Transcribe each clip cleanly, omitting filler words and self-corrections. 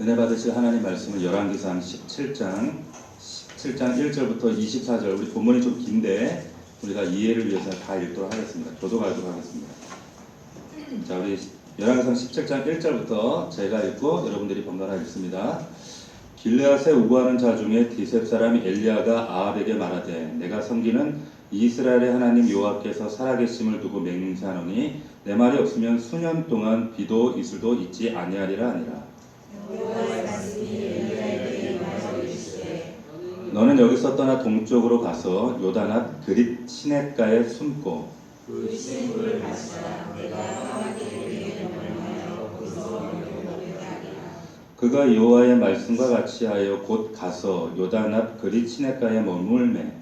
은혜 받으실 하나님 말씀은 열왕기상 17장 1절부터 24절. 우리 본문이 좀 긴데 우리가 이해를 위해서 다 읽도록 하겠습니다. 교독하도록 하겠습니다. 자, 우리 열왕기상 17장 1절부터 제가 읽고 여러분들이 번갈아 읽습니다. 길르앗에 우거하는 자 중에 디셉 사람 엘리야가 아합에게 말하되 내가 섬기는 이스라엘의 하나님 여호와께서 살아계심을 두고 맹세하노니 내 말이 없으면 수년 동안 비도 이슬도 있지 아니하리라 하니라. 너는 여기서 떠나 동쪽으로 가서 요단 앞 그릿 시냇가에 숨고 그 시냇물을 마시라. 내가 하나님께 명령하여 거기서 너를 먹게 하리라. 그가 여호와의 말씀과 같이 하여 곧 가서 요단 앞 그릿 시냇가에 머물매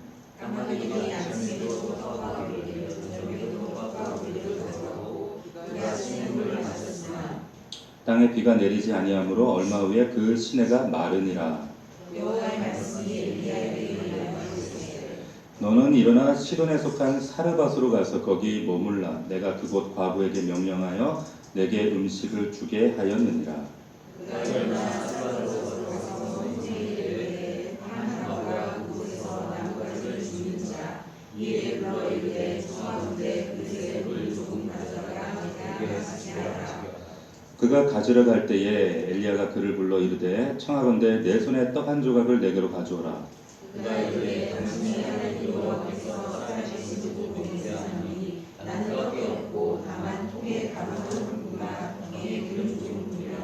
까마귀들이 아침에도 떡과 우리를 저녁에도 떡과 우리를 가져가고 그가 시냇물을 마셨으나 땅에 비가 내리지 아니하므로 얼마 후에 그 시내가 마르니라. 여호와의 말씀이 엘리야에게 이르되 너는 일어나 시돈에 속한 사르밧으로 가서 거기 머물라. 내가 그곳 과부에게 명령하여 내게 음식을 주게 하였느니라. 그가 일어나 사르밧으로 가서 문지기를 하나님과 그곳에서 나무가지를 주는 자 이에 불러 이르되 청하건대 그릇에 물 조금 가져다가 내게 하지 않으라. 그가 가지러 갈 때에 엘리야가 그를 불러 이르되 청하건대 내 손에 떡 한 조각을 내게로 가져오라. 그가 이르되 당신이 하나님 여호와께서 살아계신 분 맹세하노니 나는 떡이 없고 다만 통에 가마솥 분과 병에 기름 부은 분이라.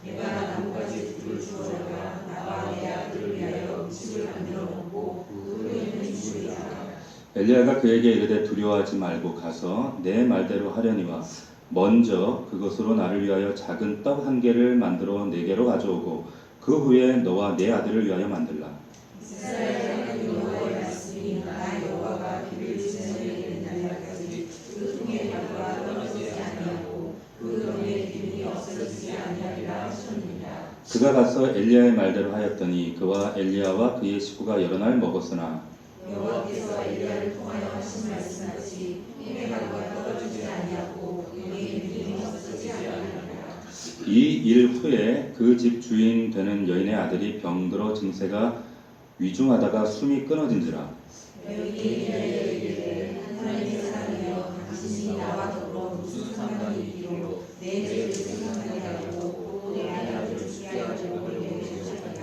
내가 나무가지 불을 주어다가 나와 내 아들을 위하여 음식을 만들어 먹고 그 후에는 죽으리라. 엘리야가 그에게 이르되 두려워하지 말고 가서 내 말대로 하려니와 먼저 그것으로 나를 위하여 작은 떡 한 개를 만들어 내게로 가져오고 그 후에 너와 내 아들을 위하여 만들라. 이스라엘 하나님 여호와의 말씀이 나 여호와가 비를 지내게 된 날까지 그 통에 벼가 떨어지지 아니하고 그 병에 기름이 없어지지 아니하리라 하셨느니라. 그가 가서 엘리야의 말대로 하였더니 그와 엘리야와 그의 식구가 여러 날 먹었으나 여호와께서 엘리야를 통하여 하신 말씀같이 힘의 가루가 떨어지지 아니하고 병에 기름이 없어지지 아니하리라. 이 일 후에 그 집 주인 되는 여인의 아들이 병들어 증세가 위중하다가 숨이 끊어진지라. 여인이 엘리야에게 이르되 하나님의 사람이여 당신이 나와 더불어 무슨 상관이 있기로 내 죄를 생각하게 하고 또 내 아들을 죽게 하려고 내게 하셨느냐.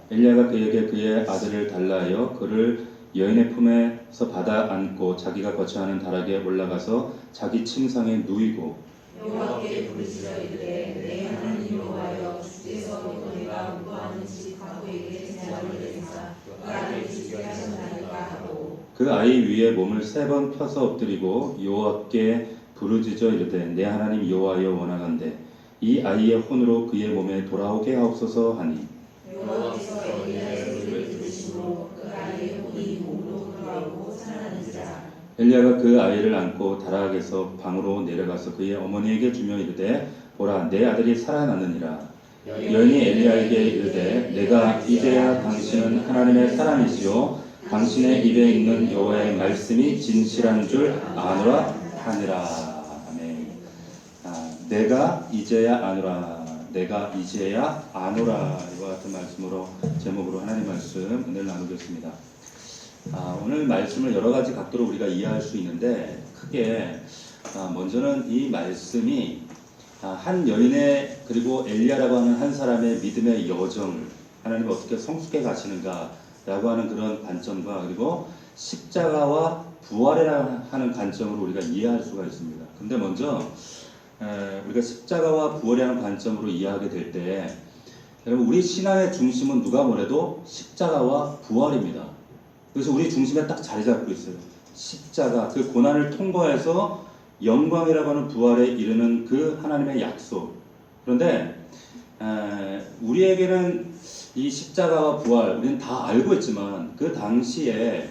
엘리야가 그에게 그의 아들을 달라 하여 그를 여인의 품에서 받아 안고 자기가 거처하는 다락에 올라가서 자기 침상에 누이고 여호와께 부르짖어 이르되 내 하나님 여호와여 주께서 내가 우거하는 집 과부에게 제사를 드리사 그 아들을 죽게 하셨나이까 하고 그 아이 위에 몸을 3번 펴서 엎드리고 여호와께 부르짖어 이르되 내 하나님 여호와여 원하건대 이 아이의 혼으로 그의 몸에 돌아오게 하옵소서 하니 여호와께서 엘리야의 소리를 들으시고 그 아이의 혼이 몸으로 돌아오고 살아나니라. 엘리야가 그 아이를 안고 다락에서 방으로 내려가서 그의 어머니에게 주며 이르되 보라 내 아들이 살아나느니라. 여인이 엘리야에게 이르되 내가 이제야 당신은 하나님의 사람이시요 당신의 입에 있는 여호와의 말씀이 진실한 줄 아노라 하니라. 아멘. 내가 이제야 아노라. 내가 이제야 아노라. 이와 같은 말씀으로 제목으로 하나님 말씀 은혜를 나누겠습니다. 오늘 말씀을 여러 가지 각도로 우리가 이해할 수 있는데 크게 먼저는 이 말씀이 한 여인의 그리고 엘리야라고 하는 한 사람의 믿음의 여정을 하나님이 어떻게 성숙해 가시는가라고 하는 그런 관점과 그리고 십자가와 부활이라는 하는 관점으로 우리가 이해할 수가 있습니다. 근데 먼저 우리가 십자가와 부활이라는 관점으로 이해하게 될 때 여러분 우리 신앙의 중심은 누가 뭐래도 십자가와 부활입니다. 그래서 우리 중심에 딱 자리 잡고 있어요. 십자가, 그 고난을 통과해서 영광이라고 하는 부활에 이르는 그 하나님의 약속. 그런데 우리에게는 이 십자가와 부활 우리는 다 알고 있지만 그 당시에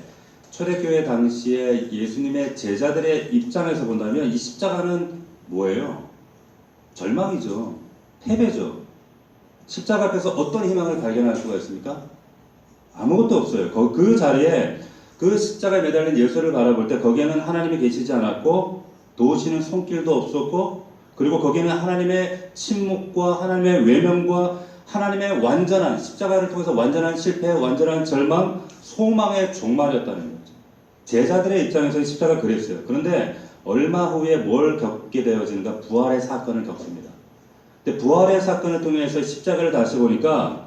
초대교회 당시에 예수님의 제자들의 입장에서 본다면 이 십자가는 뭐예요? 절망이죠. 패배죠. 십자가 앞에서 어떤 희망을 발견할 수가 있습니까? 아무것도 없어요. 그 자리에 그 십자가에 매달린 예수를 바라볼 때 거기에는 하나님이 계시지 않았고 도우시는 손길도 없었고 그리고 거기에는 하나님의 침묵과 하나님의 외면과 하나님의 완전한 십자가를 통해서 완전한 실패, 완전한 절망, 소망의 종말이었다는 거죠. 제자들의 입장에서는 십자가 그랬어요. 그런데 얼마 후에 뭘 겪게 되어지는가? 부활의 사건을 겪습니다. 근데 부활의 사건을 통해서 십자가를 다시 보니까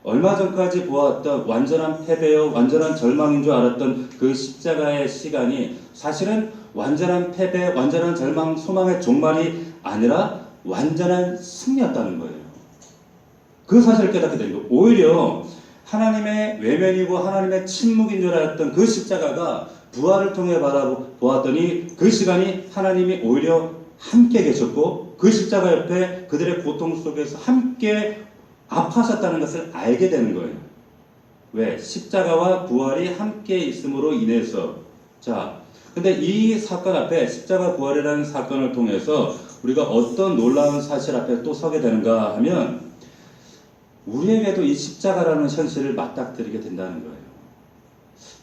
얼마 전까지 보았던 완전한 패배요, 완전한 절망인 줄 알았던 그 십자가의 시간이 사실은 완전한 패배, 완전한 절망, 소망의 종말이 아니라 완전한 승리였다는 거예요. 그 사실을 깨닫게 된 거예요. 오히려 하나님의 외면이고 하나님의 침묵인 줄 알았던 그 십자가가 부활을 통해 바라보았더니 그 시간이 하나님이 오히려 함께 계셨고 그 십자가 옆에 그들의 고통 속에서 함께 아파하셨다는 것을 알게 되는 거예요. 왜? 십자가와 부활이 함께 있음으로 인해서. 자, 근데 이 사건 앞에 십자가 부활이라는 사건을 통해서 우리가 어떤 놀라운 사실 앞에 또 서게 되는가 하면 우리에게도 이 십자가라는 현실을 맞닥뜨리게 된다는 거예요.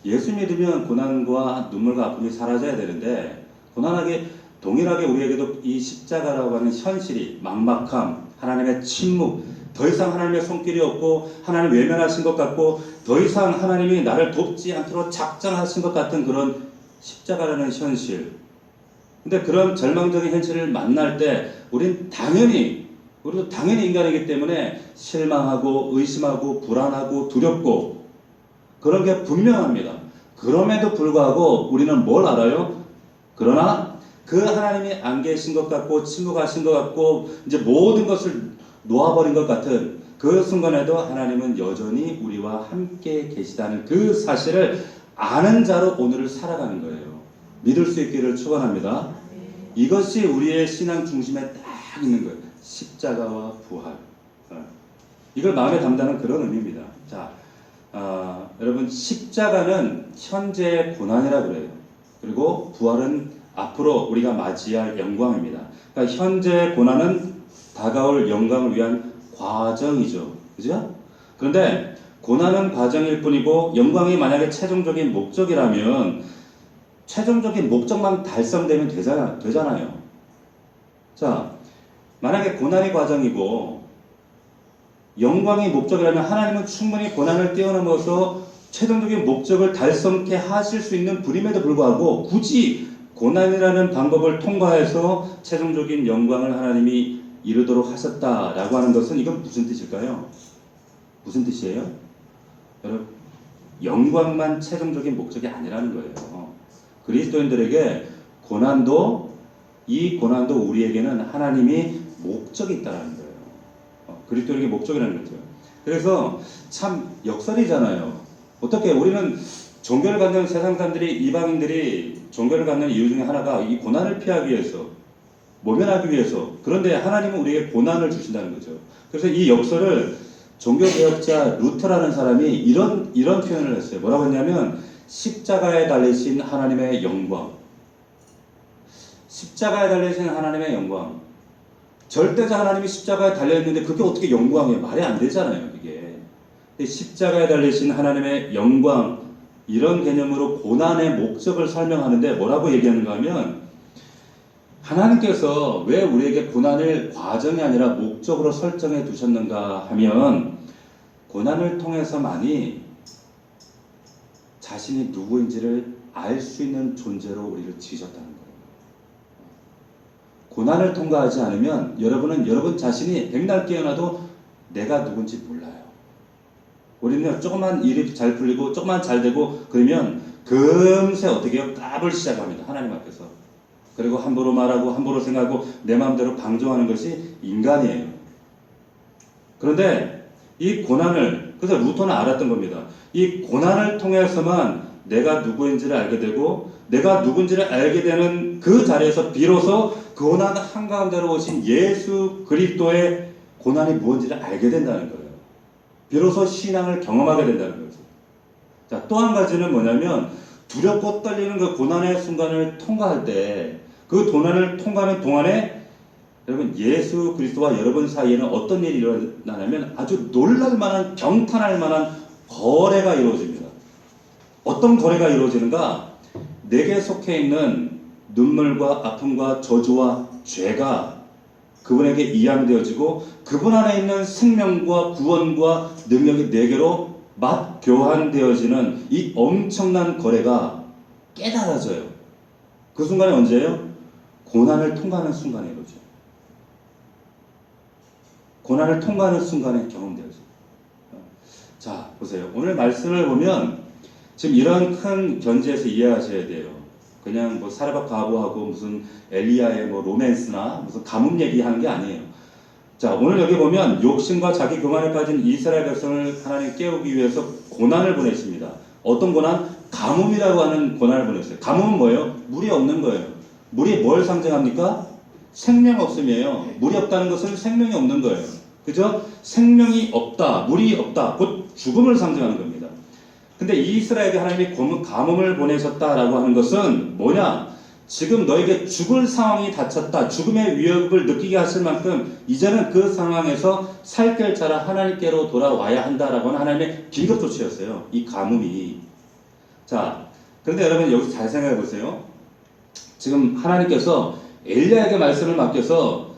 예수 믿으면 고난과 눈물과 아픔이 사라져야 되는데 고난하게 동일하게 우리에게도 이 십자가라고 하는 현실이 막막함, 하나님의 침묵, 더 이상 하나님의 손길이 없고 하나님 외면하신 것 같고 더 이상 하나님이 나를 돕지 않도록 작정하신 것 같은 그런 십자가라는 현실. 근데 그런 절망적인 현실을 만날 때 우리도 당연히 인간이기 때문에 실망하고 의심하고 불안하고 두렵고 그런 게 분명합니다. 그럼에도 불구하고 우리는 뭘 알아요? 그러나 그 하나님이 안 계신 것 같고 침묵하신 것 같고 이제 모든 것을 놓아버린 것 같은 그 순간에도 하나님은 여전히 우리와 함께 계시다는 그 사실을 아는 자로 오늘을 살아가는 거예요. 믿을 수 있기를 축원합니다. 이것이 우리의 신앙 중심에 딱 있는 거예요. 십자가와 부활. 이걸 마음에 담다는 그런 의미입니다. 자, 여러분 십자가는 현재의 고난이라 그래요. 그리고 부활은 앞으로 우리가 맞이할 영광입니다. 그러니까 현재의 고난은 다가올 영광을 위한 과정이죠. 그죠? 그런데 고난은 과정일 뿐이고 영광이 만약에 최종적인 목적이라면 최종적인 목적만 달성되면 되잖아요. 자, 만약에 고난이 과정이고 영광이 목적이라면 하나님은 충분히 고난을 뛰어넘어서 최종적인 목적을 달성케 하실 수 있는 분임에도 불구하고 굳이 고난이라는 방법을 통과해서 최종적인 영광을 하나님이 이루도록 하셨다라고 하는 것은 이건 무슨 뜻일까요? 무슨 뜻이에요? 여러분, 영광만 최종적인 목적이 아니라는 거예요. 그리스도인들에게 이 고난도 우리에게는 하나님이 목적이 있다는 거예요. 그리스도에게 목적이라는 거죠. 그래서 참 역설이잖아요. 어떻게 우리는 종교를 갖는 세상 사람들이 이방인들이 종교를 갖는 이유 중에 하나가 이 고난을 피하기 위해서 모면하기 위해서 그런데 하나님은 우리에게 고난을 주신다는 거죠. 그래서 이 역설을 종교개혁자 루터라는 사람이 이런 표현을 했어요. 뭐라고 했냐면 십자가에 달리신 하나님의 영광. 십자가에 달리신 하나님의 영광. 절대자 하나님이 십자가에 달려있는데 그게 어떻게 영광이에요? 말이 안 되잖아요. 이게. 십자가에 달리신 하나님의 영광 이런 개념으로 고난의 목적을 설명하는데 뭐라고 얘기하는가 하면 하나님께서 왜 우리에게 고난을 과정이 아니라 목적으로 설정해 두셨는가 하면 고난을 통해서만이 자신이 누구인지를 알 수 있는 존재로 우리를 지으셨다는 거예요. 고난을 통과하지 않으면 여러분은 여러분 자신이 백날 깨어나도 내가 누군지 몰라요. 우리는 조금만 일이 잘 풀리고 조금만 잘 되고 그러면 금세 어떻게 해요? 까불 시작합니다. 하나님 앞에서. 그리고 함부로 말하고 함부로 생각하고 내 마음대로 방종하는 것이 인간이에요. 그런데 이 고난을 그래서 루터는 알았던 겁니다. 이 고난을 통해서만 내가 누구인지를 알게 되고 내가 누군지를 알게 되는 그 자리에서 비로소 그 고난 한가운데로 오신 예수 그리스도의 고난이 무엇인지를 알게 된다는 거예요. 비로소 신앙을 경험하게 된다는 거죠. 자, 또 한 가지는 뭐냐면 두렵고 떨리는 그 고난의 순간을 통과할 때 그 고난을 통과하는 동안에 여러분 예수 그리스도와 여러분 사이에는 어떤 일이 일어나냐면 아주 놀랄 만한 경탄할 만한 거래가 이루어집니다. 어떤 거래가 이루어지는가? 내게 속해 있는 눈물과 아픔과 저주와 죄가 그분에게 이양되어지고 그분 안에 있는 생명과 구원과 능력이 내게로 맛 교환되어지는 이 엄청난 거래가 깨달아져요. 그 순간이 언제예요? 고난을 통과하는 순간에 이루어져요. 고난을 통과하는 순간에 경험되어져요. 자, 보세요. 오늘 말씀을 보면 지금 이런 큰 견지에서 이해하셔야 돼요. 그냥 뭐 사르밧 가보하고 무슨 엘리야의 뭐 로맨스나 무슨 가뭄 얘기하는 게 아니에요. 자, 오늘 여기 보면 욕심과 자기 교만에 빠진 이스라엘 백성을 하나님 깨우기 위해서 고난을 보내십니다. 어떤 고난? 가뭄이라고 하는 고난을 보냈어요. 가뭄은 뭐예요? 물이 없는 거예요. 물이 뭘 상징합니까? 생명 없음이에요. 물이 없다는 것은 생명이 없는 거예요. 그죠? 생명이 없다, 물이 없다, 곧 죽음을 상징하는 겁니다. 근데 이스라엘에게 하나님이 가뭄을 보내셨다라고 하는 것은 뭐냐? 지금 너에게 죽을 상황이 닥쳤다. 죽음의 위협을 느끼게 하실 만큼 이제는 그 상황에서 살 길 자라 하나님께로 돌아와야 한다라고 하는 하나님의 긴급 조치였어요. 이 가뭄이. 자, 그런데 여러분 여기서 잘 생각해 보세요. 지금 하나님께서 엘리야에게 말씀을 맡겨서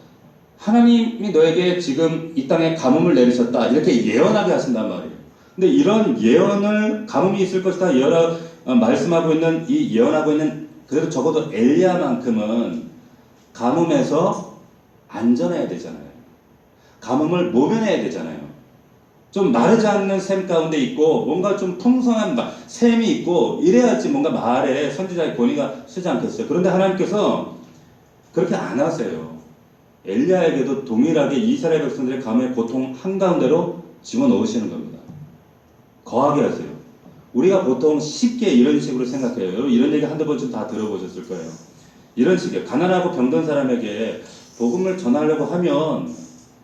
하나님이 너에게 지금 이 땅에 가뭄을 내리셨다. 이렇게 예언하게 하신단 말이에요. 근데 이런 예언을 가뭄이 있을 것이다 말씀하고 있는 이 예언하고 있는 그래도 적어도 엘리야만큼은 가뭄에서 안전해야 되잖아요. 가뭄을 모면해야 되잖아요. 좀 마르지 않는 샘 가운데 있고 뭔가 좀 풍성한 샘이 있고 이래야지 뭔가 마을에 선지자의 권위가 쓰지 않겠어요. 그런데 하나님께서 그렇게 안 하세요. 엘리야에게도 동일하게 이스라엘 백성들의 가뭄의 고통 한가운데로 집어넣으시는 겁니다. 거하게 하세요. 우리가 보통 쉽게 이런 식으로 생각해요. 여러분 이런 얘기 한두 번쯤 다 들어보셨을 거예요. 이런 식이에요. 가난하고 병든 사람에게 복음을 전하려고 하면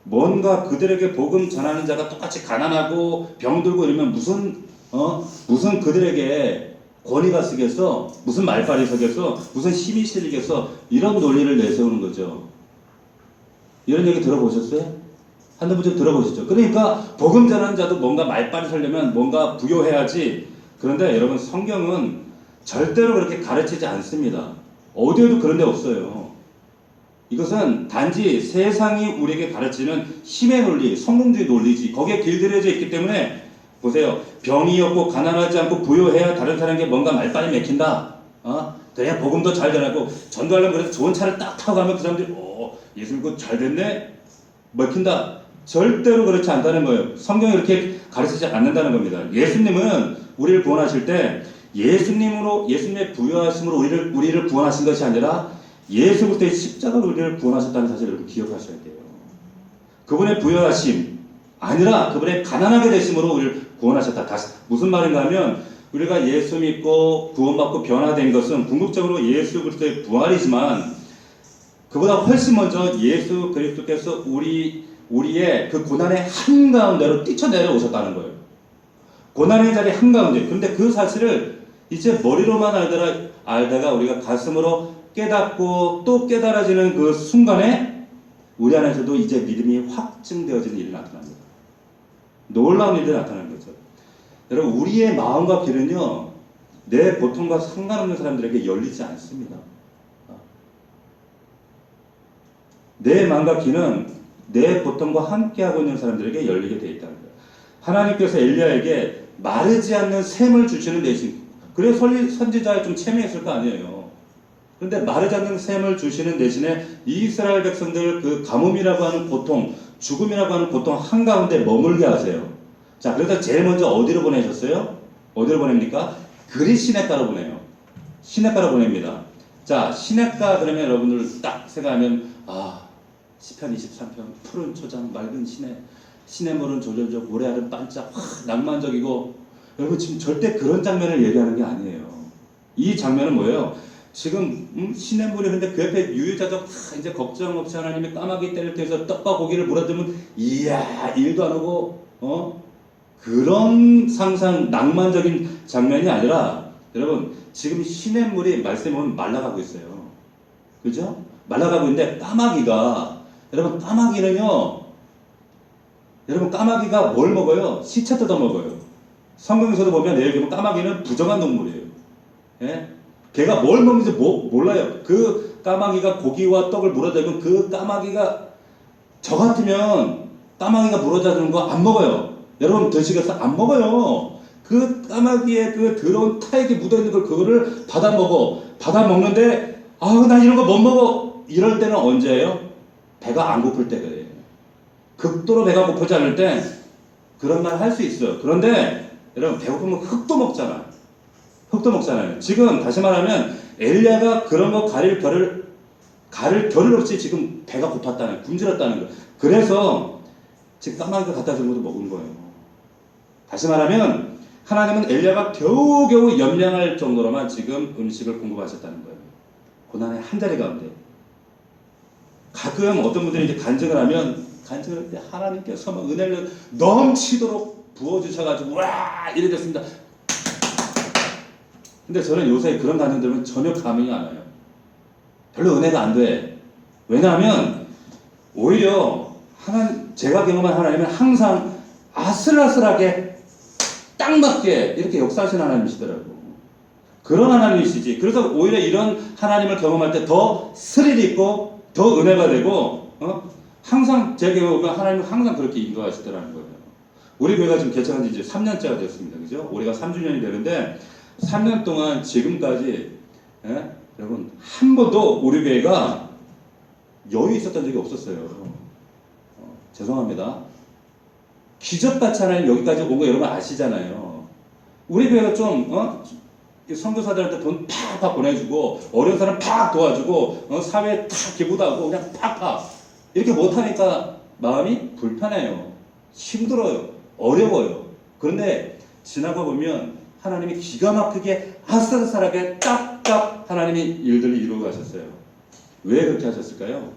뭔가 그들에게 복음 전하는 자가 똑같이 가난하고 병들고 이러면 무슨 그들에게 권위가 쓰겠어? 무슨 말빨이 서겠어? 무슨 힘이 실리겠어? 이런 논리를 내세우는 거죠. 이런 얘기 들어보셨어요? 한두 번쯤 들어보시죠. 그러니까 복음 전하는 자도 뭔가 말빨이 서려면 뭔가 부여해야지. 그런데 여러분 성경은 절대로 그렇게 가르치지 않습니다. 어디에도 그런 데 없어요. 이것은 단지 세상이 우리에게 가르치는 힘의 논리, 성공주의 논리지. 거기에 길들여져 있기 때문에 보세요. 병이 없고 가난하지 않고 부여해야 다른 사람에게 뭔가 말빨이 맥힌다. 그래야 복음도 잘 전하고 전도하려면 그래서 좋은 차를 딱 타고 가면 그 사람들이 예수님 그거 잘 됐네? 먹힌다. 절대로 그렇지 않다는 거예요. 성경이 이렇게 가르치지 않는다는 겁니다. 예수님은 우리를 구원하실 때 예수님의 부여하심으로 우리를 구원하신 것이 아니라 예수 그리스도의 십자가로 우리를 구원하셨다는 사실을 여러분 기억하셔야 돼요. 그분의 부여하심 아니라 그분의 가난하게 되심으로 우리를 구원하셨다. 다시 무슨 말인가 하면 우리가 예수 믿고 구원받고 변화된 것은 궁극적으로 예수 그리스도의 부활이지만 그보다 훨씬 먼저 예수 그리스도께서 우리의 그 고난의 한가운데로 뛰쳐내려 오셨다는 거예요. 고난의 자리 한가운데. 그런데 그 사실을 이제 머리로만 알다가 우리가 가슴으로 깨닫고 또 깨달아지는 그 순간에 우리 안에서도 이제 믿음이 확증되어지는 일이 나타납니다. 놀라운 일이 나타나는 거죠. 여러분 우리의 마음과 길은요 내 고통과 상관없는 사람들에게 열리지 않습니다. 내 마음과 귀는 내 고통과 함께하고 있는 사람들에게 열리게 되어 있다는 거예요. 하나님께서 엘리야에게 마르지 않는 샘을 주시는 대신 그래서 선지자에 좀 체면했을 거 아니에요. 그런데 마르지 않는 샘을 주시는 대신에 이스라엘 백성들 그 가뭄이라고 하는 고통, 죽음이라고 하는 고통 한가운데 머물게 하세요. 자, 그래서 제일 먼저 어디로 보내셨어요? 어디로 보냅니까? 그리 시냇가로 보내요. 시냇가로 보냅니다. 자, 시냇가 그러면 여러분들 딱 생각하면 시편 23편 푸른 초장 맑은 시냇물은 졸졸졸 모래알은 반짝 낭만적이고 여러분 지금 절대 그런 장면을 얘기하는 게 아니에요. 이 장면은 뭐예요? 지금 시냇물이 흐르는데 그 옆에 유유자적 이제 걱정 없이 하나님이 까마귀 떼를 통해서 떡과 고기를 물어주면 이야 일도 안 하고 그런 상상 낭만적인 장면이 아니라 여러분 지금 시냇물이 말씀에 보면 말라가고 있어요. 그죠? 말라가고 있는데 까마귀가 여러분 까마귀가 뭘 먹어요? 시체 뜯어 먹어요. 성경에서도 보면 내일 보면 까마귀는 부정한 동물이에요. 예? 걔가 뭘 먹는지 몰라요. 그 까마귀가 고기와 떡을 물어대면 그 까마귀가 저 같으면 까마귀가 물어다주는 거 안 먹어요. 여러분 드시겠어? 안 먹어요. 그 까마귀의 그 더러운 타액이 묻어있는 걸 그거를 받아 먹어. 받아 먹는데 아우 나 이런 거 못 먹어. 이럴 때는 언제예요? 배가 안 고플 때 그래요. 극도로 배가 고프지 않을 때 그런 말 할 수 있어요. 그런데 여러분 배고프면 흙도 먹잖아요. 흙도 먹잖아요. 지금 다시 말하면 엘리야가 그런 거 가릴 겨를 없이 지금 배가 고팠다는, 굶주렸다는 거예요. 그래서 지금 까마귀가 갖다 준 것도 먹은 거예요. 다시 말하면 하나님은 엘리야가 겨우겨우 염려할 정도로만 지금 음식을 공급하셨다는 거예요. 고난의 한 자리 가운데. 가끔 어떤 분들이 이제 간증을 할 때 하나님께서 막 은혜를 넘치도록 부어주셔가지고 와 이래 됐습니다. 근데 저는 요새 그런 간증 들으면 전혀 감흥이 안 와요. 별로 은혜가 안 돼. 왜냐하면 오히려 제가 경험한 하나님은 항상 아슬아슬하게 딱 맞게 이렇게 역사하시는 하나님이시더라고. 그런 하나님이시지. 그래서 오히려 이런 하나님을 경험할 때 더 스릴이 있고 더 은혜가 되고 항상 제 경험은 하나님은 항상 그렇게 인도하시더라는 거예요. 우리 교회가 지금 개척한 지 이제 3년째가 됐습니다. 그죠? 올해가 3주년이 되는데 3년 동안 지금까지 여러분 한 번도 우리 교회가 여유 있었던 적이 없었어요. 죄송합니다. 기적같이 하나님 여기까지 온 거 여러분 아시잖아요. 우리 교회가 좀 선교사들한테 돈 팍팍 보내주고 어려운 사람 팍 도와주고 사회에 탁 기부도 하고 그냥 팍팍 이렇게 못하니까 마음이 불편해요. 힘들어요. 어려워요. 그런데 지나가 보면 하나님이 기가 막히게 아슬아슬하게 딱딱 하나님이 일들을 이루어 가셨어요. 왜 그렇게 하셨을까요?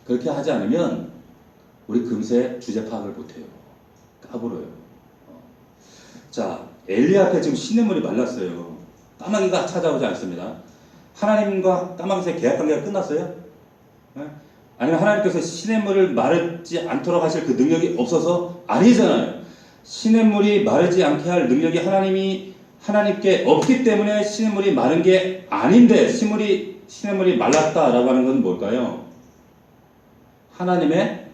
그렇게 하지 않으면 우리 금세 주제 파악을 못해요. 까불어요. 자, 엘리야 앞에 지금 시냇물이 말랐어요. 까마귀가 찾아오지 않습니다. 하나님과 까마귀 사이 계약 관계가 끝났어요? 아니면 하나님께서 시냇물을 마르지 않도록 하실 그 능력이 없어서? 아니잖아요. 시냇물이 마르지 않게 할 능력이 하나님께 없기 때문에 시냇물이 마른 게 아닌데 시냇물이 말랐다라고 하는 건 뭘까요? 하나님의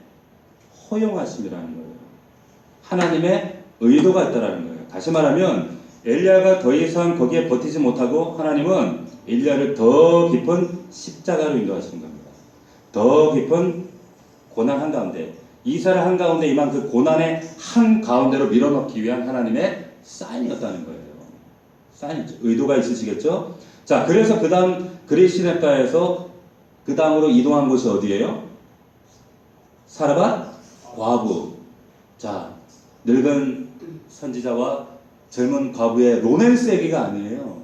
허용하심이라는 거예요. 하나님의 의도가 있다라는 거예요. 다시 말하면 엘리야가 더 이상 거기에 버티지 못하고 하나님은 엘리야를 더 깊은 십자가로 인도하시는 겁니다. 더 깊은 고난 한가운데, 이사를 한가운데 임한 그 고난의 한가운데로 밀어넣기 위한 하나님의 사인이었다는 거예요. 사인이죠. 의도가 있으시겠죠? 자, 그래서 그 다음 그리시네가에서 그 다음으로 이동한 곳이 어디예요? 사르밧 과부. 자, 늙은 선지자와 젊은 과부의 로맨스 얘기가 아니에요.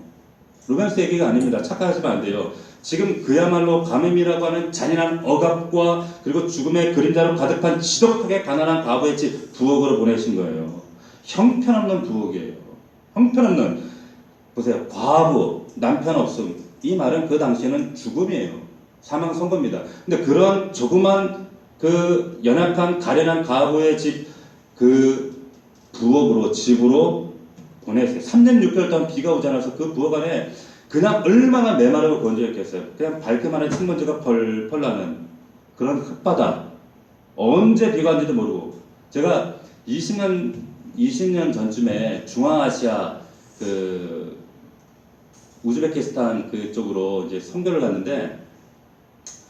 로맨스 얘기가 아닙니다. 착각하시면 안 돼요. 지금 그야말로 가뭄이라고 하는 잔인한 억압과 그리고 죽음의 그림자로 가득한 지독하게 가난한 과부의 집 부엌으로 보내신 거예요. 형편없는 부엌이에요. 형편없는. 보세요. 과부, 남편 없음. 이 말은 그 당시에는 죽음이에요. 사망 선고입니다. 근데 그런 조그만 그 연약한 가련한 과부의 집 그 부엌으로 집으로 보내세요. 3년 6개월 동안 비가 오지 않아서 그 부엌 안에 그냥 얼마나 메마르고 건조했겠어요. 그냥 발끝만한 흙먼지가 펄펄 나는 그런 흙바닥. 언제 비가 왔는지도 모르고. 제가 20년 전쯤에 중앙아시아 그 우즈베키스탄 그쪽으로 이제 선교를 갔는데,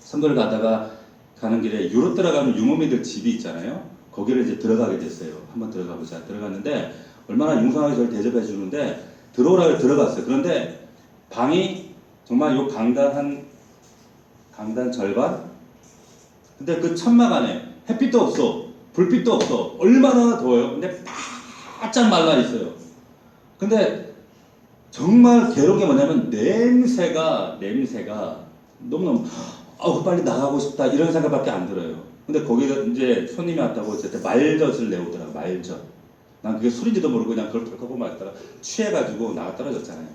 선교를 가다가 가는 길에 유럽 들어가면 유목민들 집이 있잖아요. 거기를 이제 들어가게 됐어요. 한번 들어가 보자. 들어갔는데 얼마나 융성하게 저를 대접해 주는데 들어오라고 들어갔어요. 그런데 방이 정말 요 강단 절반? 근데 그 천막 안에 햇빛도 없어. 불빛도 없어. 얼마나 더워요. 근데 바짝 말라 있어요. 근데 정말 괴로운 게 뭐냐면 냄새가 너무너무 빨리 나가고 싶다 이런 생각밖에 안 들어요. 근데 거기서 이제 손님이 왔다고 저한테 말젓을 내오더라고. 말젓. 난 그게 술인지도 모르고 그냥 그걸 덜컥 마시다가 취해가지고 나가 떨어졌잖아요.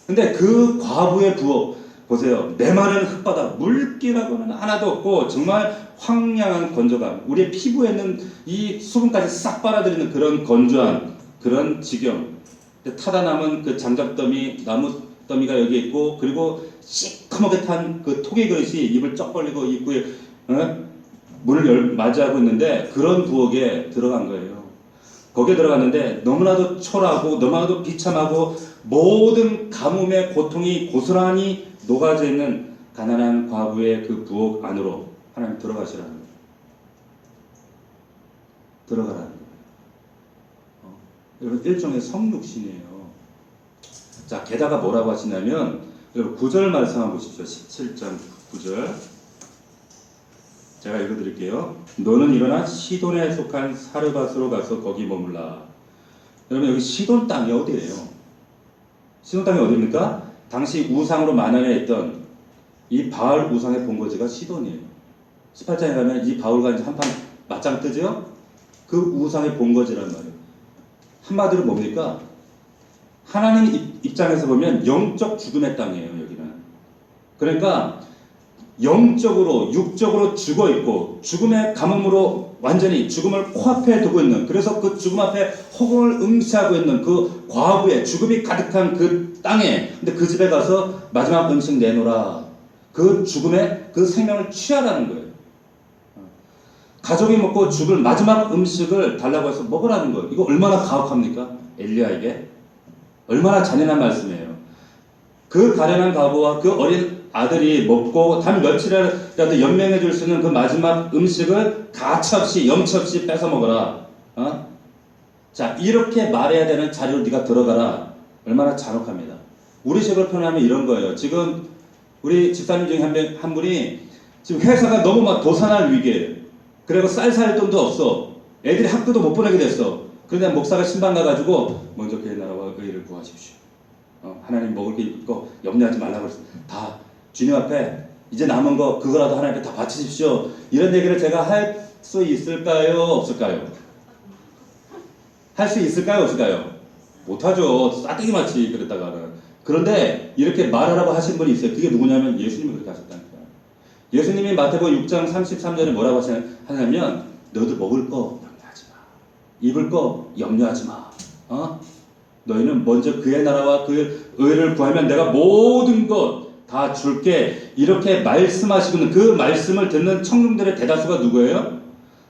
근데 그 과부의 부엌 보세요. 메마른 흙바닥, 물기라고는 하나도 없고 정말 황량한 건조감. 우리의 피부에 있는 이 수분까지 싹 빨아들이는 그런 건조한 그런 지경. 타다 남은 그 장작더미, 나무 더미가 여기 있고, 그리고 시커멓게 탄 그 토기 그릇이 입을 쩍 벌리고 입구에 문을 맞이하고 있는데 그런 부엌에 들어간 거예요. 거기에 들어갔는데 너무나도 초라하고 너무나도 비참하고 모든 가뭄의 고통이 고스란히 녹아져 있는 가난한 과부의 그 부엌 안으로 하나님 들어가시라는 거예요. 들어가라는 거예요. 여러분 일종의 성육신이에요. 자, 게다가 뭐라고 하시냐면 여러분 9절 말씀 한번 보십시오. 17장 9절 제가 읽어드릴게요. 너는 일어나 시돈에 속한 사르밧으로 가서 거기 머물라. 여러분 여기 시돈 땅이 어디예요? 시돈 땅이 어디입니까? 당시 우상으로 만연해 있던 이 바알 우상의 본거지가 시돈이에요. 18장에 가면 이 바울과 이제 한판 맞짱 뜨죠? 그 우상의 본거지란 말이에요. 한마디로 뭡니까? 하나님 입장에서 보면 영적 죽음의 땅이에요. 여기는. 그러니까 영적으로 육적으로 죽어있고 죽음의 가뭄으로 완전히 죽음을 코앞에 두고 있는, 그래서 그 죽음 앞에 허공을 응시하고 있는 그 과부의 죽음이 가득한 그 땅에, 근데 그 집에 가서 마지막 음식 내놓으라. 그 죽음의 그 생명을 취하라는 거예요. 가족이 먹고 죽을 마지막 음식을 달라고 해서 먹으라는 거예요. 이거 얼마나 가혹합니까? 엘리야에게 얼마나 잔인한 말씀이에요. 그 가련한 과부와 그 어린 아들이 먹고 단 며칠이라도 연명해 줄 수 있는 그 마지막 음식을 가차없이 염치없이 뺏어 먹어라. 자, 이렇게 말해야 되는 자리로 네가 들어가라. 얼마나 잔혹합니다. 우리 식으로 표현하면 이런 거예요. 지금 우리 집사님 중에 한 분이 지금 회사가 너무 막 도산할 위기예요. 그리고 쌀 돈도 없어. 애들이 학교도 못 보내게 됐어. 그런데 목사가 신방 가가지고 먼저 그의 나라와 의를 구하십시오. 하나님 먹을 게 있고 염려하지 말라고 그랬어요. 다 주님 앞에 이제 남은 거 그거라도 하나님께 다 바치십시오. 이런 얘기를 제가 할 수 있을까요? 없을까요? 할 수 있을까요? 없을까요? 못하죠. 싸대기 맞지 그랬다가는. 그런데 이렇게 말하라고 하신 분이 있어요. 그게 누구냐면 예수님이 그렇게 하셨다니까요. 예수님이 마태복음 6장 33절에 뭐라고 하냐면 너희들 먹을 거 염려하지 마. 입을 거 염려하지 마. 너희는 먼저 그의 나라와 그 의를 구하면 내가 모든 것 다 줄게. 이렇게 말씀하시고 있는 그 말씀을 듣는 청중들의 대다수가 누구예요?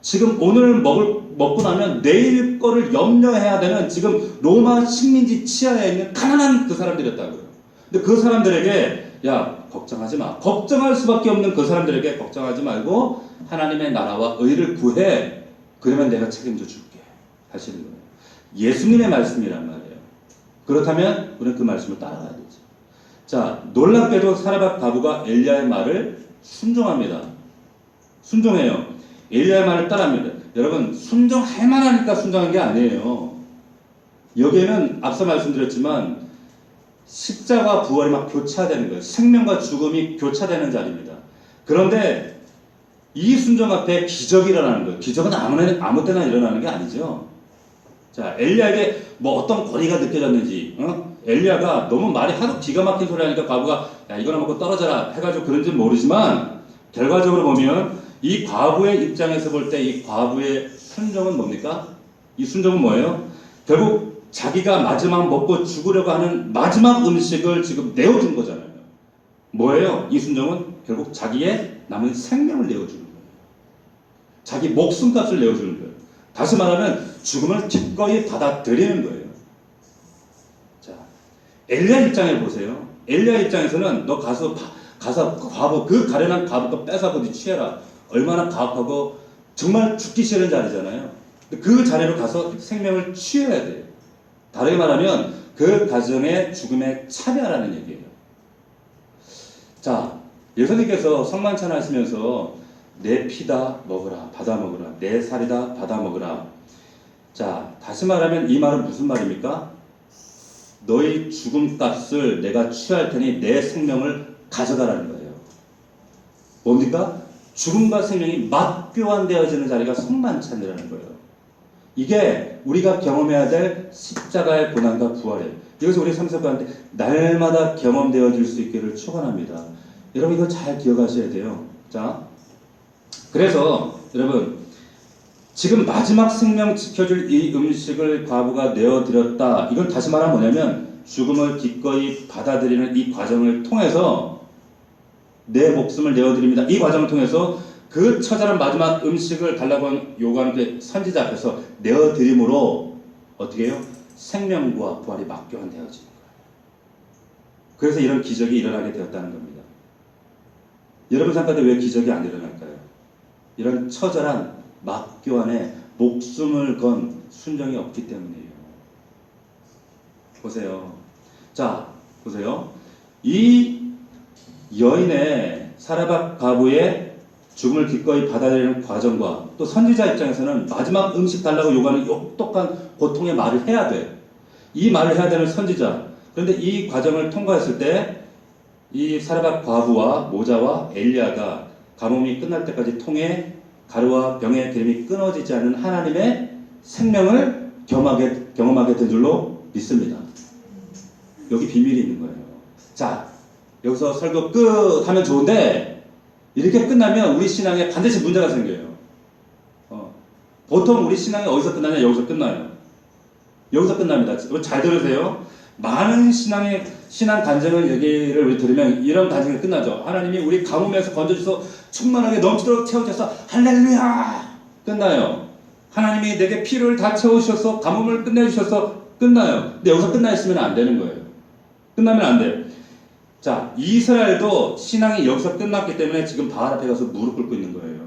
지금 오늘 먹고 나면 내일 거를 염려해야 되는 지금 로마 식민지 치하에 있는 가난한 그 사람들이었다고요. 근데 그 사람들에게 야 걱정하지 마. 걱정할 수밖에 없는 그 사람들에게 걱정하지 말고 하나님의 나라와 의를 구해. 그러면 내가 책임져 줄게. 하시는 거예요. 예수님의 말씀이란 말이에요. 그렇다면 우리는 그 말씀을 따라가야 되죠. 자, 놀랍게도 사르밧 과부가 엘리야의 말을 순종합니다. 순종해요. 엘리야의 말을 따라합니다. 여러분 순종할 만하니까 순종한 게 아니에요. 여기에는 앞서 말씀드렸지만 십자가 부활이 막 교차되는 거예요. 생명과 죽음이 교차되는 자리입니다. 그런데 이 순종 앞에 기적이 일어나는 거예요. 기적은 아무 때나 일어나는 게 아니죠. 자, 엘리야에게 뭐 어떤 권위가 느껴졌는지, 엘리야가 너무 말이 하도 기가 막힌 소리 하니까 과부가 야 이거나 먹고 떨어져라 해가지고 그런지는 모르지만 결과적으로 보면 이 과부의 입장에서 볼 때 이 과부의 순종은 뭡니까? 이 순종은 뭐예요? 결국 자기가 마지막 먹고 죽으려고 하는 마지막 음식을 지금 내어준 거잖아요. 뭐예요? 이 순종은 결국 자기의 남은 생명을 내어주는 거예요. 자기 목숨값을 내어주는 거예요. 다시 말하면 죽음을 기꺼이 받아들이는 거예요. 자, 엘리야 입장에 보세요. 엘리야 입장에서는 너 가서 과부, 그 가련한 과부 거 뺏어서 네 취해라. 얼마나 가혹하고 정말 죽기 싫은 자리잖아요. 그 자리로 가서 생명을 취해야 돼요. 다르게 말하면 그 가정의 죽음에 참여하라는 얘기예요. 자, 예수님께서 성만찬 하시면서 내 피다 먹으라, 받아 먹으라. 내 살이다 받아 먹으라. 자, 다시 말하면 이 말은 무슨 말입니까? 너희 죽음값을 내가 취할 테니 내 생명을 가져가라는 거예요. 뭡니까? 죽음과 생명이 맞교환되어지는 자리가 성만찬이라는 거예요. 이게 우리가 경험해야 될 십자가의 고난과 부활이에요. 이것을 우리 삶 속에 날마다 경험되어질 수 있기를 축원합니다. 여러분 이거 잘 기억하셔야 돼요. 자, 그래서 여러분 지금 마지막 생명 지켜줄 이 음식을 과부가 내어드렸다. 이건 다시 말하면 뭐냐면 죽음을 기꺼이 받아들이는 이 과정을 통해서 내 목숨을 내어드립니다. 이 과정을 통해서 그 처절한 마지막 음식을 달라고 요구하는 그 선지자 앞에서 내어드림으로 어떻게 해요? 생명과 부활이 맞교환되어지는 거예요. 그래서 이런 기적이 일어나게 되었다는 겁니다. 여러분 삶 가운데 왜 기적이 안 일어날까요? 이런 처절한 맞교환에 목숨을 건 순종이 없기 때문이에요. 보세요. 자, 보세요. 이 여인의 사라밧 과부의 죽음을 기꺼이 받아들이는 과정과 또 선지자 입장에서는 마지막 음식 달라고 요구하는 역독한 고통의 말을 해야 돼. 이 말을 해야 되는 선지자. 그런데 이 과정을 통과했을 때 이 사라밧 과부와 모자와 엘리야가 가뭄이 끝날 때까지 통해 가루와 병의 기름이 끊어지지 않는 하나님의 생명을 경험하게 된 줄로 믿습니다. 여기 비밀이 있는 거예요. 자, 여기서 설교 끝 하면 좋은데 이렇게 끝나면 우리 신앙에 반드시 문제가 생겨요. 보통 우리 신앙이 어디서 끝나냐? 여기서 끝나요. 여기서 끝납니다. 잘 들으세요. 많은 신앙 간증을 얘기를 우리 들으면 이런 간증이 끝나죠. 하나님이 우리 가뭄에서 건져주셔서 충만하게 넘치도록 채워줘서 할렐루야! 끝나요. 하나님이 내게 피를 다 채우셔서 가뭄을 끝내주셔서 끝나요. 근데 여기서 끝나 있으면 안 되는 거예요. 끝나면 안 돼요. 자, 이스라엘도 신앙이 여기서 끝났기 때문에 지금 바알 앞에 가서 무릎 꿇고 있는 거예요.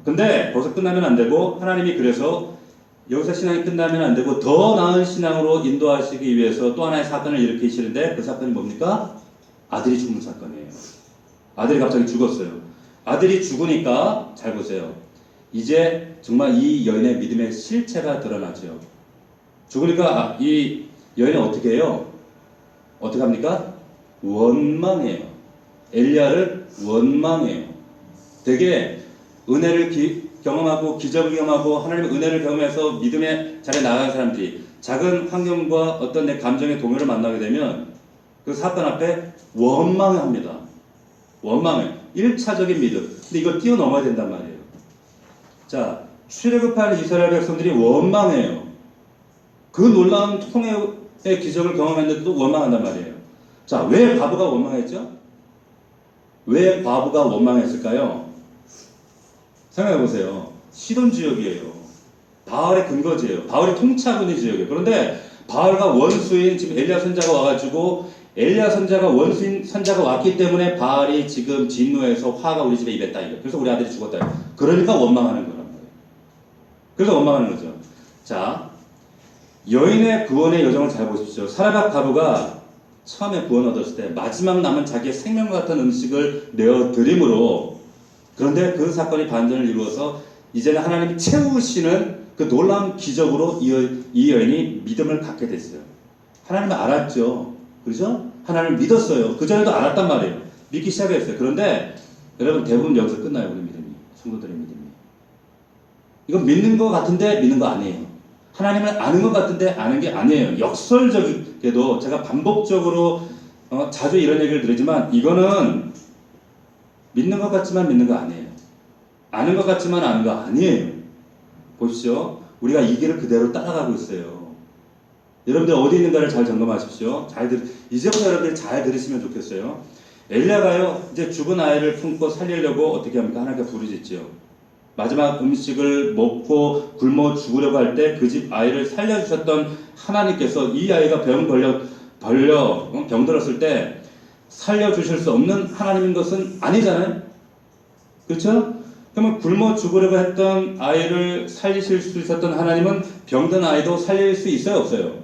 근데 거기서 끝나면 안 되고 하나님이 그래서 여기서 신앙이 끝나면 안 되고 더 나은 신앙으로 인도하시기 위해서 또 하나의 사건을 일으키시는데 그 사건이 뭡니까? 아들이 죽는 사건이에요. 아들이 갑자기 죽었어요. 아들이 죽으니까 잘 보세요. 이제 정말 이 여인의 믿음의 실체가 드러나죠. 죽으니까 이 여인이 어떻게 해요? 어떻게 합니까? 원망해요. 엘리야를 원망해요. 되게 은혜를 경험하고 기적을 경험하고 하나님의 은혜를 경험해서 믿음의 자리에 나가는 사람들이 작은 환경과 어떤 내 감정의 동요를 만나게 되면 그 사건 앞에 원망합니다. 원망해. 1차적인 믿음. 근데 이걸 뛰어넘어야 된단 말이에요. 자, 출애굽한 이스라엘 백성들이 원망해요. 그 놀라운 통해의 기적을 경험했는데도 원망한단 말이에요. 자, 왜 과부가 원망했죠? 왜 과부가 원망했을까요? 생각해 보세요. 시돈 지역이에요. 바알의 근거지예요. 바알이 통치하고 있는 지역이에요. 그런데 바알과 원수인 지금 엘리야 선자가 와가지고 엘리야 선자가 원수인 선자가 왔기 때문에 바알이 지금 진노해서 화가 우리 집에 임했다 이거. 그래서 우리 아들이 죽었다. 그러니까 원망하는 거란 말이에요. 그래서 원망하는 거죠. 자, 여인의 구원의 여정을 잘 보십시오. 사라밧 과부가 처음에 구원 얻었을 때 마지막 남은 자기의 생명 같은 음식을 내어드림으로 그런데 그 사건이 반전을 이루어서 이제는 하나님이 채우시는 그 놀라운 기적으로 이 여인이 믿음을 갖게 됐어요. 하나님을 알았죠. 그렇죠? 하나님을 믿었어요. 그전에도 알았단 말이에요. 믿기 시작했어요. 그런데 여러분 대부분 여기서 끝나요. 우리 믿음이. 성도들의 믿음이. 이건 믿는 것 같은데 믿는 거 아니에요. 하나님을 아는 것 같은데 아는 게 아니에요. 역설적이게도 제가 반복적으로 자주 이런 얘기를 드리지만 이거는 믿는 것 같지만 믿는 거 아니에요. 아는 것 같지만 아는 거 아니에요. 보십시오. 우리가 이 길을 그대로 따라가고 있어요. 여러분들 어디 있는가를 잘 점검하십시오. 이제부터 여러분들 잘 들으시면 좋겠어요. 엘리야가요, 이제 죽은 아이를 품고 살리려고 어떻게 합니까? 하나님께 부르짖지요. 마지막 음식을 먹고 굶어 죽으려고 할 때 그 집 아이를 살려주셨던 하나님께서 이 아이가 병들었을 때 살려주실 수 없는 하나님인 것은 아니잖아요. 그렇죠? 그러면 굶어 죽으려고 했던 아이를 살리실 수 있었던 하나님은 병든 아이도 살릴 수 있어요? 없어요?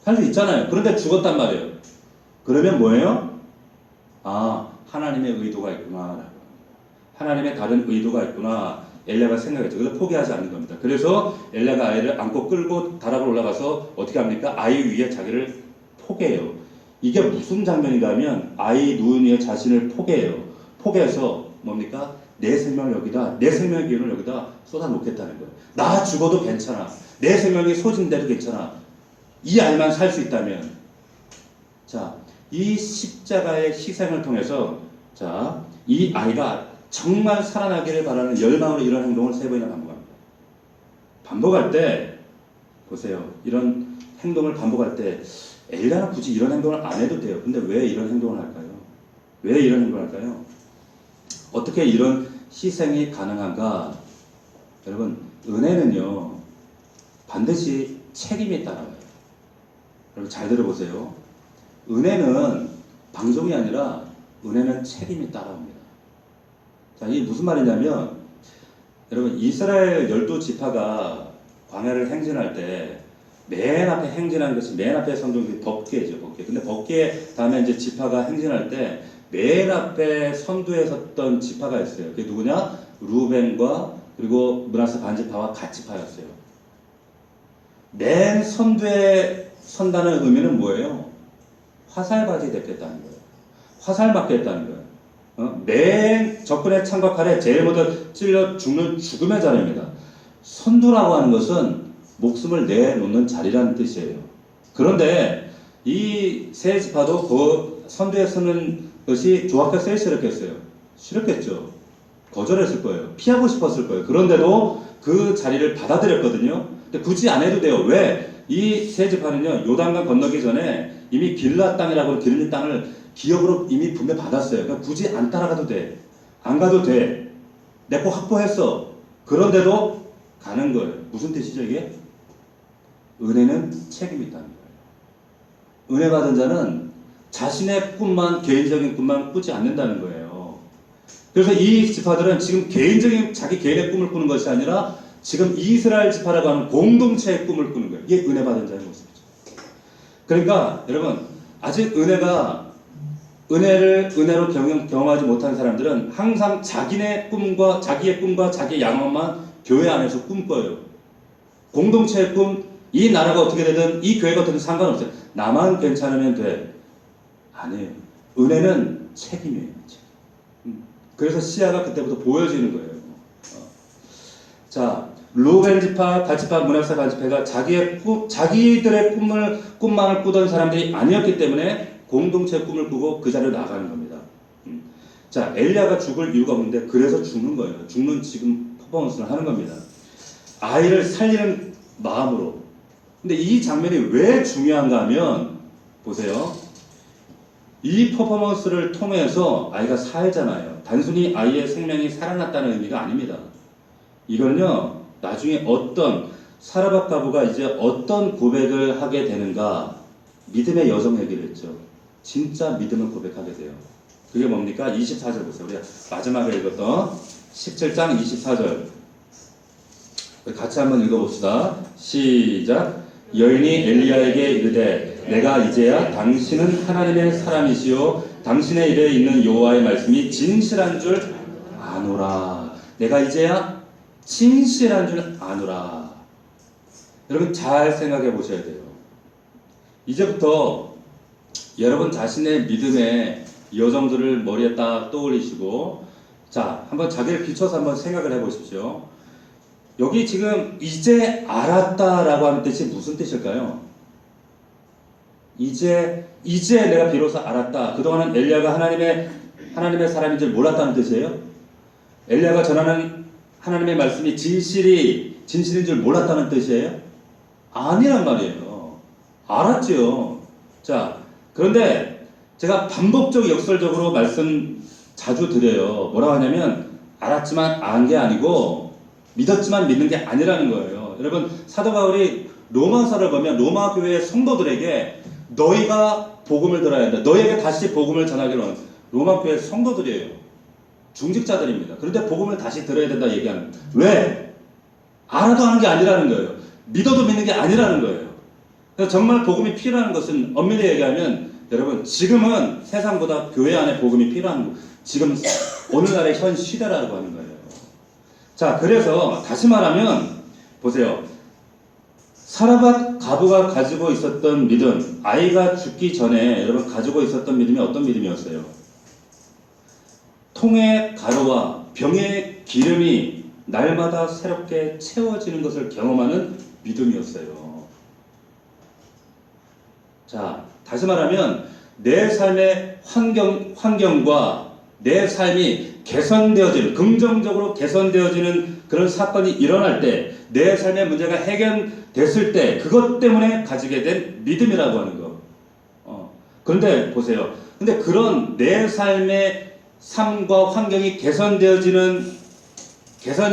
살 수 있잖아요. 그런데 죽었단 말이에요. 그러면 뭐예요? 아, 하나님의 의도가 있구나. 하나님의 다른 의도가 있구나. 엘리야가 생각했죠. 그래서 포기하지 않는 겁니다. 그래서 엘리야가 아이를 안고 끌고 다락을 올라가서 어떻게 합니까? 아이 위에 자기를 포개요. 이게 무슨 장면인가 하면 아이 누운 위에 자신을 포개요. 포개서 뭡니까? 내 생명을 여기다, 내 생명의 기운을 여기다 쏟아놓겠다는 거예요. 나 죽어도 괜찮아. 내 생명이 소진돼도 괜찮아. 이 아이만 살 수 있다면. 자, 이 십자가의 희생을 통해서 자, 이 아이가 정말 살아나기를 바라는 열망으로 이런 행동을 3번이나 반복합니다. 반복할 때 보세요. 이런 행동을 반복할 때 엘리야는 굳이 이런 행동을 안 해도 돼요. 근데 왜 이런 행동을 할까요? 왜 이런 행동을 할까요? 어떻게 이런 희생이 가능한가? 여러분, 은혜는요, 반드시 책임이 따라와요. 여러분, 잘 들어보세요. 은혜는 방종이 아니라 은혜는 책임이 따라옵니다. 자, 이게 무슨 말이냐면, 여러분, 이스라엘 12지파가 광야를 행진할 때, 맨 앞에 행진하는 것이 맨 앞에 성경이 법궤죠, 법궤. 근데 법궤 다음에 이제 지파가 행진할 때, 맨 앞에 선두에 섰던 지파가 있어요. 그게 누구냐? 루벤과 그리고 므낫세 반지파와 갓지파였어요. 맨 선두에 선다는 의미는 뭐예요? 화살바지 됐겠다는 거예요. 화살 맞겠다는 거예요. 맨 적군의 창과 칼에 제일 먼저 찔려 죽는 죽음의 자리입니다. 선두라고 하는 것은 목숨을 내놓는 자리라는 뜻이에요. 그런데 이 세 지파도 그 선두에 서는 것이 좋았겠어요? 싫었겠어요? 싫었겠죠. 거절했을 거예요. 피하고 싶었을 거예요. 그런데도 그 자리를 받아들였거든요. 근데 굳이 안 해도 돼요. 왜? 이 세 지파는요, 요단강 건너기 전에 이미 길라 땅이라고 기르는 땅을 기업으로 이미 분배 받았어요. 그러니까 굳이 안 따라가도 돼. 안 가도 돼. 내 거 확보했어. 그런데도 가는 거예요. 무슨 뜻이죠, 이게? 은혜는 책임이 있다는 거예요. 은혜 받은 자는 자신의 꿈만, 개인적인 꿈만 꾸지 않는다는 거예요. 그래서 이 지파들은 지금 개인적인 자기 개인의 꿈을 꾸는 것이 아니라 지금 이스라엘 지파라고 하는 공동체의 꿈을 꾸는 거예요. 이게 은혜 받은 자의 모습이죠. 그러니까 여러분, 아직 은혜를 은혜로 경험하지 못한 사람들은 항상 자기의 꿈과 자기의 양원만 교회 안에서 꿈꿔요. 공동체의 꿈, 이 나라가 어떻게 되든 이 교회가 어떻게 되든 상관없어요. 나만 괜찮으면 돼. 아니에요. 은혜는 책임이에요. 그래서 시야가 그때부터 보여지는 거예요. 자, 루벤 지파, 갓지파, 므낫세 반지파가 자기들의 꿈만을 꾸던 사람들이 아니었기 때문에 공동체 꿈을 꾸고 그 자리로 나가는 겁니다. 자, 엘리야가 죽을 이유가 없는데 그래서 죽는 거예요. 죽는 지금 퍼포먼스를 하는 겁니다. 아이를 살리는 마음으로. 근데 이 장면이 왜 중요한가 하면 보세요. 이 퍼포먼스를 통해서 아이가 살잖아요. 단순히 아이의 생명이 살아났다는 의미가 아닙니다. 이거는요, 나중에 어떤 사라밧 가부가 이제 어떤 고백을 하게 되는가, 믿음의 여정 얘기를 했죠. 진짜 믿음을 고백하게 돼요. 그게 뭡니까? 24절 보세요. 우리가 마지막에 읽었던 17장 24절. 같이 한번 읽어봅시다. 시작. 여인이 엘리야에게 이르되 내가 이제야 당신은 하나님의 사람이시요 당신의 일에 있는 여호와의 말씀이 진실한 줄 아노라. 내가 이제야 진실한 줄 아노라. 여러분 잘 생각해 보셔야 돼요. 이제부터 여러분 자신의 믿음의 여정들을 머리에 딱 떠올리시고, 자, 한번 자기를 비춰서 한번 생각을 해 보십시오. 여기 지금 이제 알았다라고 하는 뜻이 무슨 뜻일까요? 이제 내가 비로소 알았다. 그동안은 엘리야가 하나님의 사람인 줄 몰랐다는 뜻이에요? 엘리야가 전하는 하나님의 말씀이 진실인 줄 몰랐다는 뜻이에요? 아니란 말이에요. 알았죠. 자, 그런데 제가 반복적 역설적으로 말씀 자주 드려요. 뭐라고 하냐면 알았지만 안 게 아니고 믿었지만 믿는 게 아니라는 거예요. 여러분 사도 바울이 로마서를 보면 로마 교회의 성도들에게 너희가 복음을 들어야 한다. 너희에게 다시 복음을 전하기로 하는 로마 교회 성도들이에요. 중직자들입니다. 그런데 복음을 다시 들어야 된다 얘기하는 거예요. 왜? 알아도 하는 게 아니라는 거예요. 믿어도 믿는 게 아니라는 거예요. 그래서 정말 복음이 필요한 것은 엄밀히 얘기하면 여러분 지금은 세상보다 교회 안에 복음이 필요한 거. 지금 오늘날의 현 시대라고 하는 거예요. 자, 그래서 다시 말하면 보세요. 사라밧 가부가 가지고 있었던 믿음, 아이가 죽기 전에 여러분 가지고 있었던 믿음이 어떤 믿음이었어요? 통의 가루와 병의 기름이 날마다 새롭게 채워지는 것을 경험하는 믿음이었어요. 자, 다시 말하면 내 삶의 환경과 내 삶이 개선되어지는, 긍정적으로 개선되어지는 그런 사건이 일어날 때, 내 삶의 문제가 해결됐을 때 그것 때문에 가지게 된 믿음이라고 하는 거. 그런데 보세요. 근데 그런 내 삶의 삶과 환경이 개선이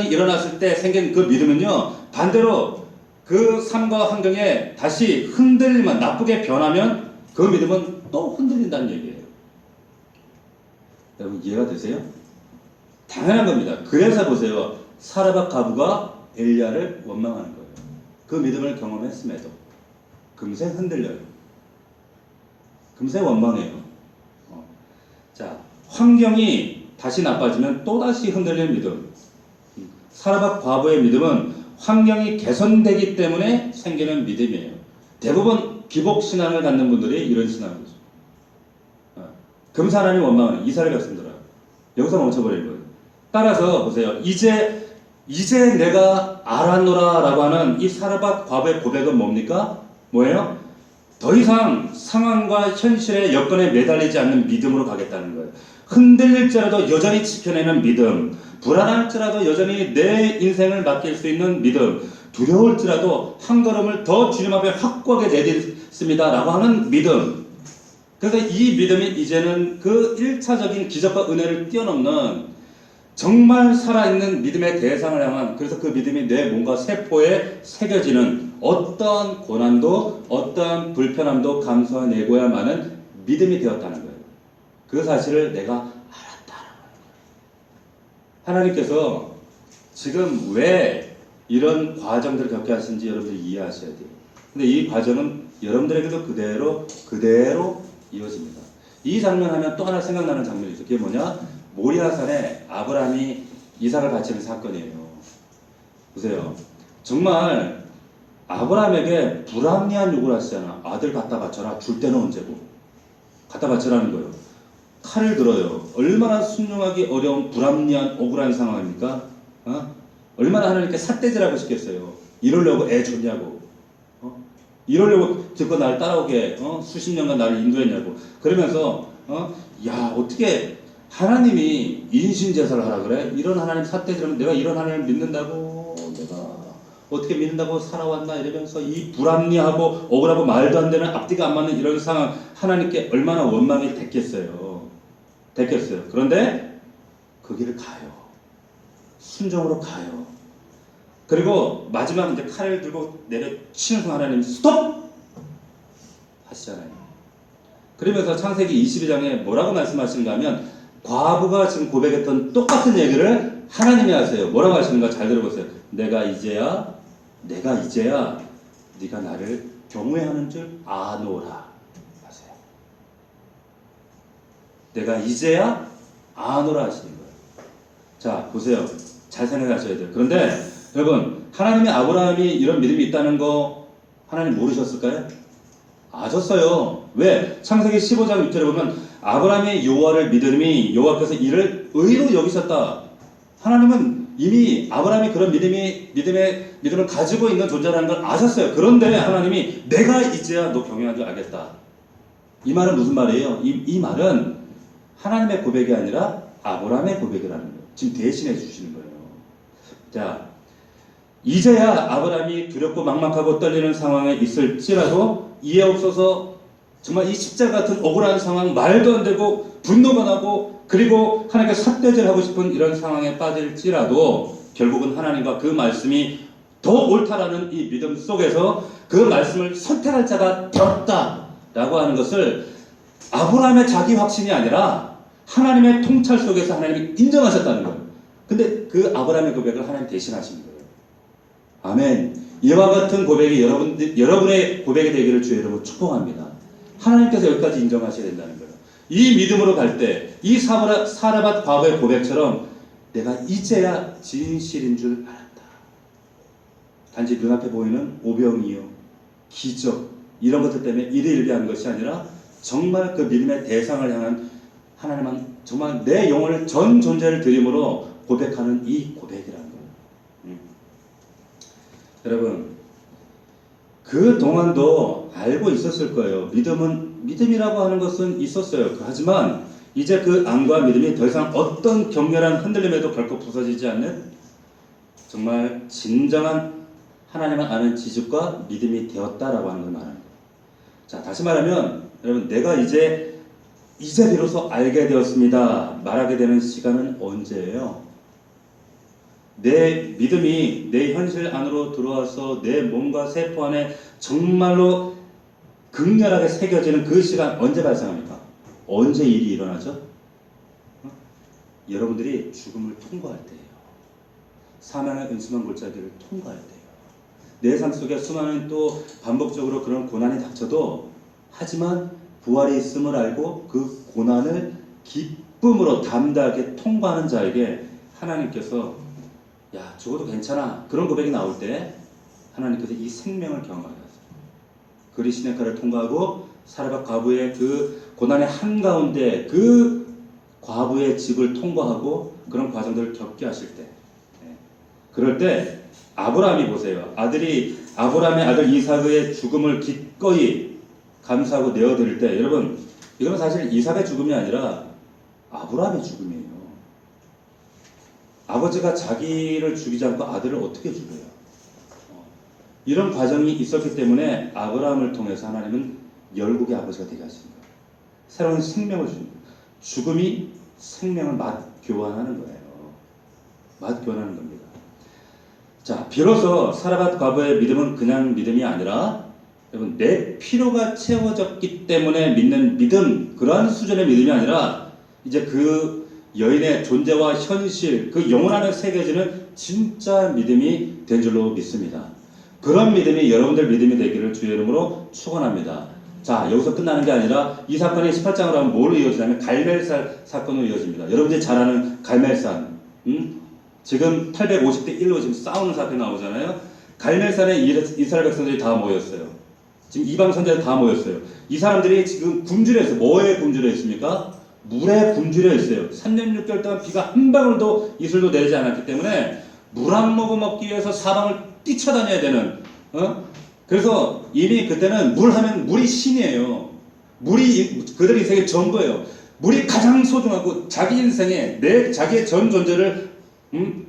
일어났을 때 생긴 그 믿음은요, 반대로 그 삶과 환경에 다시 흔들리면, 나쁘게 변하면 그 믿음은 또 흔들린다는 얘기예요. 여러분 이해가 되세요? 당연한 겁니다. 그래서 보세요. 사라밧 과부가 엘리야를 원망하는 거예요. 그 믿음을 경험했음에도 금세 흔들려요. 금세 원망해요. 자, 환경이 다시 나빠지면 또다시 흔들리는 믿음. 사라밧 과부의 믿음은 환경이 개선되기 때문에 생기는 믿음이에요. 대부분 기복신앙을 갖는 분들이 이런 신앙이죠. 금세 하나님 원망하는 이사를 갔습니다. 여기서 멈춰버리는 거예요. 따라서 보세요. 이제 내가 알았노라 라고 하는 이 사라밧 과부의 고백은 뭡니까? 뭐예요? 더 이상 상황과 현실의 여건에 매달리지 않는 믿음으로 가겠다는 거예요. 흔들릴지라도 여전히 지켜내는 믿음, 불안할지라도 여전히 내 인생을 맡길 수 있는 믿음, 두려울지라도 한 걸음을 더 주님 앞에 확고하게 내딛습니다 라고 하는 믿음. 그래서 이 믿음이 이제는 그 1차적인 기적과 은혜를 뛰어넘는 정말 살아있는 믿음의 대상을 향한, 그래서 그 믿음이 내 몸과 세포에 새겨지는 어떠한 고난도 어떠한 불편함도 감수해내고야만은 믿음이 되었다는 거예요. 그 사실을 내가 알았다라고 하는 거예요. 하나님께서 지금 왜 이런 과정들을 겪게 하신지 여러분들이 이해하셔야 돼요. 근데 이 과정은 여러분들에게도 그대로 이어집니다. 이 장면 하면 또 하나 생각나는 장면이 있어요. 그게 뭐냐? 모리아산에 아브라함이 이삭을 바치는 사건이에요. 보세요. 정말 아브라함에게 불합리한 요구를 하시잖아. 아들 갖다 바쳐라. 줄 때는 언제고. 갖다 바쳐라는 거예요. 칼을 들어요. 얼마나 순종하기 어려운 불합리한 억울한 상황입니까? 얼마나 하나님께 삿대질하고 싶겠어요. 이러려고 애 줬냐고. 이러려고 듣고 나를 따라오게 수십 년간 나를 인도했냐고. 그러면서 야 어떻게 하나님이 인신제사를 하라 그래? 이런 하나님 삿대질하면 내가 이런 하나님을 믿는다고, 내가 어떻게 믿는다고 살아왔나 이러면서 이 불합리하고 억울하고 말도 안 되는 앞뒤가 안 맞는 이런 상황, 하나님께 얼마나 원망이 됐겠어요. 그런데 그 길을 가요. 순종으로 가요. 그리고 마지막 이제 칼을 들고 내려치는 순간 하나님 스톱 하시잖아요. 그러면서 창세기 22장에 뭐라고 말씀하시는가 하면, 과부가 지금 고백했던 똑같은 얘기를 하나님이 하세요. 뭐라고 하시는가 잘 들어보세요. 내가 이제야 네가 나를 경외하는 줄 아노라 하세요. 내가 이제야 아노라 하시는 거예요. 자 보세요. 잘 생각하셔야 돼요. 그런데 여러분, 하나님이 아브라함이 이런 믿음이 있다는 거 하나님 모르셨을까요? 아셨어요. 왜? 창세기 15장 6절에 보면 아브라함의 여호와를 믿음이 여호와께서 이를 의로 여기셨다. 하나님은 이미 아브라함이 그런 믿음을 가지고 있는 존재라는 걸 아셨어요. 그런데 하나님이 내가 이제야 너 경외한 줄 알겠다. 이 말은 무슨 말이에요? 이 말은 하나님의 고백이 아니라 아브라함의 고백이라는 거예요. 지금 대신해 주시는 거예요. 자, 이제야 아브라함이 두렵고 막막하고 떨리는 상황에 있을지라도 이해 없어서 정말 이 십자가 같은 억울한 상황, 말도 안 되고 분노가 나고 그리고 하나님께 삿대질하고 싶은 이런 상황에 빠질지라도 결국은 하나님과 그 말씀이 더 옳다라는 이 믿음 속에서 그 말씀을 선택할 자가 되었다라고 하는 것을 아브라함의 자기 확신이 아니라 하나님의 통찰 속에서 하나님이 인정하셨다는 거예요. 근데 그 아브라함의 고백을 하나님 대신하신 거예요. 아멘. 이와 같은 고백이 여러분의 고백이 되기를 주의 이름으로 축복합니다. 하나님께서 여기까지 인정하셔야 된다는 거예요. 이 믿음으로 갈 때 이 사라밧 과부의 고백처럼 내가 이제야 진실인 줄 알았다. 단지 눈앞에 보이는 오병이요, 기적 이런 것들 때문에 일희일비한 것이 아니라 정말 그 믿음의 대상을 향한 하나님은 정말 내 영혼을 전 존재를 드림으로 고백하는 이 고백이라는 거예요. 여러분, 그 동안도 알고 있었을 거예요. 믿음이라고 하는 것은 있었어요. 하지만 이제 그 안과 믿음이 더 이상 어떤 격렬한 흔들림에도 결코 부서지지 않는 정말 진정한 하나님을 아는 지식과 믿음이 되었다라고 하는 걸 말하는 거예요. 자, 다시 말하면 여러분, 내가 이제 이제 비로소 알게 되었습니다. 말하게 되는 시간은 언제예요? 내 믿음이 내 현실 안으로 들어와서 내 몸과 세포 안에 정말로 극렬하게 새겨지는 그 시간 언제 발생합니까? 언제 일이 일어나죠? 여러분들이 죽음을 통과할 때예요. 사망의 은수만 골짜기를 통과할 때예요. 내 삶 속에 수많은 또 반복적으로 그런 고난이 닥쳐도 하지만 부활이 있음을 알고 그 고난을 기쁨으로 담대하게 통과하는 자에게 하나님께서 야 죽어도 괜찮아 그런 고백이 나올 때 하나님께서 이 생명을 경험하게 하세요. 그리스도의 칼을 통과하고 사르밧 과부의 그 고난의 한가운데 그 과부의 집을 통과하고 그런 과정들을 겪게 하실 때 그럴 때 아브라함이 보세요. 아브라함의 아들 이삭의 죽음을 기꺼이 감사하고 내어드릴 때 여러분 이건 사실 이삭의 죽음이 아니라 아브라함의 죽음이에요. 아버지가 자기를 죽이지 않고 아들을 어떻게 죽여요? 이런 과정이 있었기 때문에 아브라함을 통해서 하나님은 열국의 아버지가 되게 하신 거예요. 새로운 생명을 주신 거예요. 죽음이 생명을 맛 교환하는 거예요. 맛 교환하는 겁니다. 자, 비로소 사르밧 과부의 믿음은 그냥 믿음이 아니라 여러분 내 필요가 채워졌기 때문에 믿는 믿음 그러한 수준의 믿음이 아니라 이제 그 여인의 존재와 현실 그 영혼 안에 새겨지는 진짜 믿음이 된 줄로 믿습니다. 그런 믿음이 여러분들 믿음이 되기를 주의 이름으로 축원합니다. 자, 여기서 끝나는 게 아니라 이 사건이 18장으로 하면 뭐로 이어지냐면 갈멜산 사건으로 이어집니다. 여러분들이 잘 아는 갈멜산 지금 850대 1로 지금 싸우는 사건이 나오잖아요. 갈멜산에 이스라엘 백성들이 다 모였어요. 지금 이방 선지자들 다 모였어요. 이 사람들이 지금 굶주려 있어요. 뭐에 굶주려 있습니까? 물에 굶주려 있어요. 3년 6개월 동안 비가 한 방울도 이슬도 내리지 않았기 때문에 물 한 모금 먹기 위해서 사방을 뛰쳐다녀야 되는 그래서 이미 그때는 물 하면 물이 신이에요. 물이 그들 인생의 전부예요. 물이 가장 소중하고 자기 인생에 자기의 전 존재를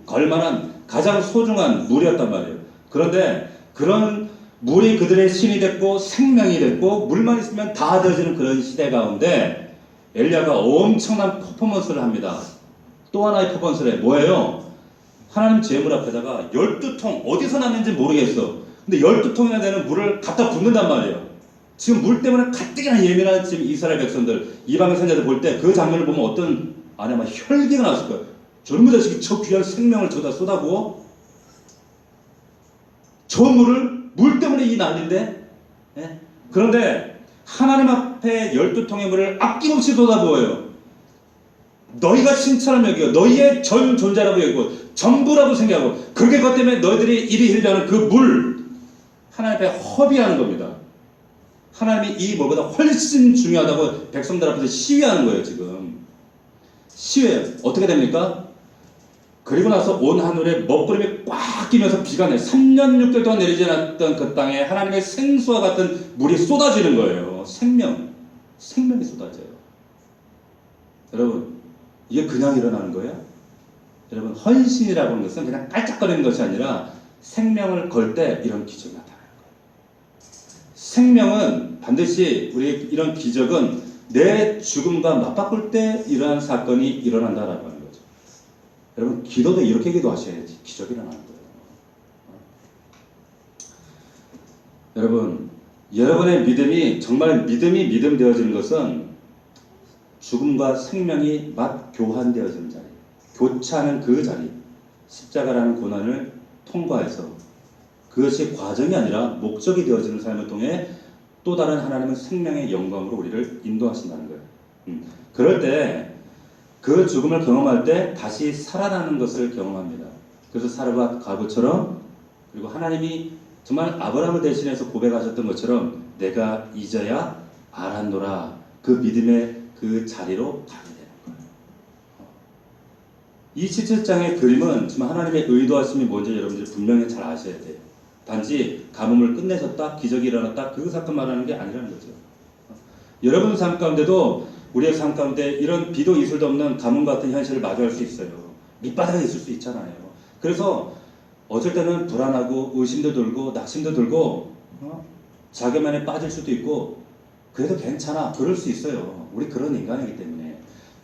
걸만한 가장 소중한 물이었단 말이에요. 그런데 그런 물이 그들의 신이 됐고 생명이 됐고 물만 있으면 다 되어지는 그런 시대 가운데 엘리야가 엄청난 퍼포먼스를 합니다. 또 하나의 퍼포먼스를 해. 뭐예요? 하나님 제물 앞에다가 12통 어디서 났는지 모르겠어. 근데 12통이나 되는 물을 갖다 붓는단 말이에요. 지금 물 때문에 가뜩이나 예민한 지금 이스라엘 백성들 이방의 선자들 볼 때 그 장면을 보면 어떤 안에 막 혈기가 났을 거예요. 저놈의 자식이 저 귀한 생명을 저다 쏟아부어? 저 물을 물 때문에 이 난리인데? 예? 그런데 하나님 앞에 12통의 물을 아낌없이 쏟아부어요. 너희가 신처럼 여기고 너희의 전 존재라고 여기고 전부라고 생각하고 그렇게 그것 때문에 너희들이 이리 일하는 그 물 하나님 앞에 허비하는 겁니다. 하나님이 이 물보다 훨씬 중요하다고 백성들 앞에서 시위하는 거예요. 지금 시위해요. 어떻게 됩니까? 그리고 나서 온 하늘에 먹구름이 꽉 끼면서 비가 내요. 3년 6개월 동안 내리지 않았던 그 땅에 하나님의 생수와 같은 물이 쏟아지는 거예요. 생명이 쏟아져요. 여러분 이게 그냥 일어나는 거예요? 여러분 헌신이라고 하는 것은 그냥 깔짝거리는 것이 아니라 생명을 걸 때 이런 기적이 나타나는 거예요. 생명은 반드시 우리 이런 기적은 내 죽음과 맞바꿀 때 이러한 사건이 일어난다라고 하는 거죠. 여러분 기도도 이렇게 기도하셔야지 기적이 일어나는 거예요. 여러분 여러분의 믿음이 정말 믿음이 믿음 되어지는 것은 죽음과 생명이 맞 교환되어지는 자리, 교차하는 그 자리, 십자가라는 고난을 통과해서 그것이 과정이 아니라 목적이 되어지는 삶을 통해 또 다른 하나님은 생명의 영광으로 우리를 인도하신다는 거예요. 그럴 때 그 죽음을 경험할 때 다시 살아나는 것을 경험합니다. 그래서 사르밧 과부처럼 그리고 하나님이 정말 아브라함을 대신해서 고백하셨던 것처럼 내가 이제야 알았노라 그 믿음의 그 자리로 가게 되는 거예요. 이 17장의 그림은 지금 하나님의 의도하심이 뭔지 여러분들이 분명히 잘 아셔야 돼요. 단지 가뭄을 끝내셨다, 기적이 일어났다 그 사건 말하는 게 아니라는 거죠. 여러분 삶 가운데도 우리의 삶 가운데 이런 비도 이슬도 없는 가뭄 같은 현실을 마주할 수 있어요. 밑바닥에 있을 수 있잖아요. 그래서 어쩔 때는 불안하고 의심도 들고 낙심도 들고 자괴만에 빠질 수도 있고 그래도 괜찮아. 그럴 수 있어요. 우리 그런 인간이기 때문에.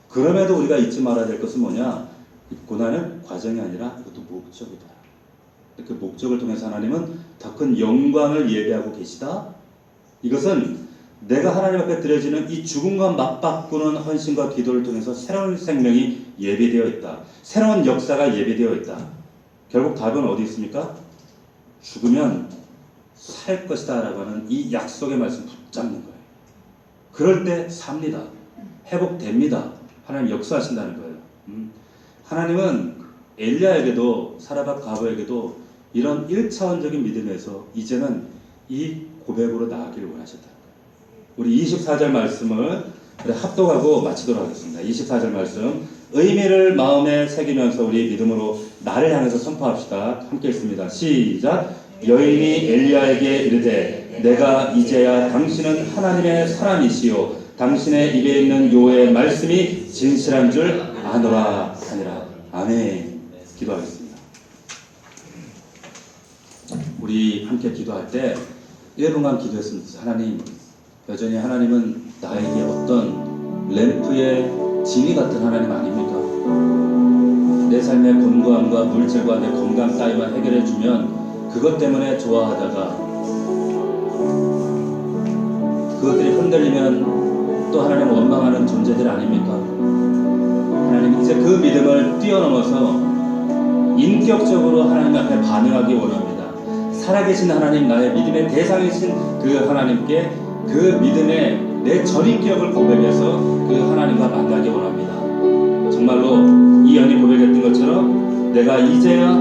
그럼에도 우리가 잊지 말아야 될 것은 뭐냐? 이 고난은 과정이 아니라 그것도 목적이다. 그 목적을 통해서 하나님은 더 큰 영광을 예배하고 계시다. 이것은 내가 하나님 앞에 드려지는 이 죽음과 맞바꾸는 헌신과 기도를 통해서 새로운 생명이 예배되어 있다. 새로운 역사가 예배되어 있다. 결국 답은 어디 있습니까? 죽으면 살 것이다 라고 하는 이 약속의 말씀 붙잡는 거예요. 그럴 때 삽니다. 회복됩니다. 하나님 역사하신다는 거예요. 하나님은 엘리야에게도 사라밧 과부에게도 이런 1차원적인 믿음에서 이제는 이 고백으로 나아가기를 원하셨다. 우리 24절 말씀을 합독하고 마치도록 하겠습니다. 24절 말씀 의미를 마음에 새기면서 우리 믿음으로 나를 향해서 선포합시다. 함께 읽습니다. 시작. 여인이 엘리야에게 이르되 내가 이제야 당신은 하나님의 사람이시요 당신의 입에 있는 여호와의 말씀이 진실한 줄 아노라 하니라. 아멘. 기도하겠습니다. 우리 함께 기도할 때 1분간 기도했습니다. 하나님, 여전히 하나님은 나에게 어떤 램프의 진이 같은 하나님 아닙니까? 내 삶의 곤고함과 물질과 내 건강 따위만 해결해주면 그것 때문에 좋아하다가 그것들이 흔들리면 또 하나님 원망하는 존재들 아닙니까? 하나님, 이제 그 믿음을 뛰어넘어서 인격적으로 하나님 앞에 반응하기 원합니다. 살아계신 하나님, 나의 믿음의 대상이신 그 하나님께 그 믿음의 내 전인격을 고백해서 그 하나님과 만나기 원합니다. 정말로 이 여인이 고백했던 것처럼 내가 이제야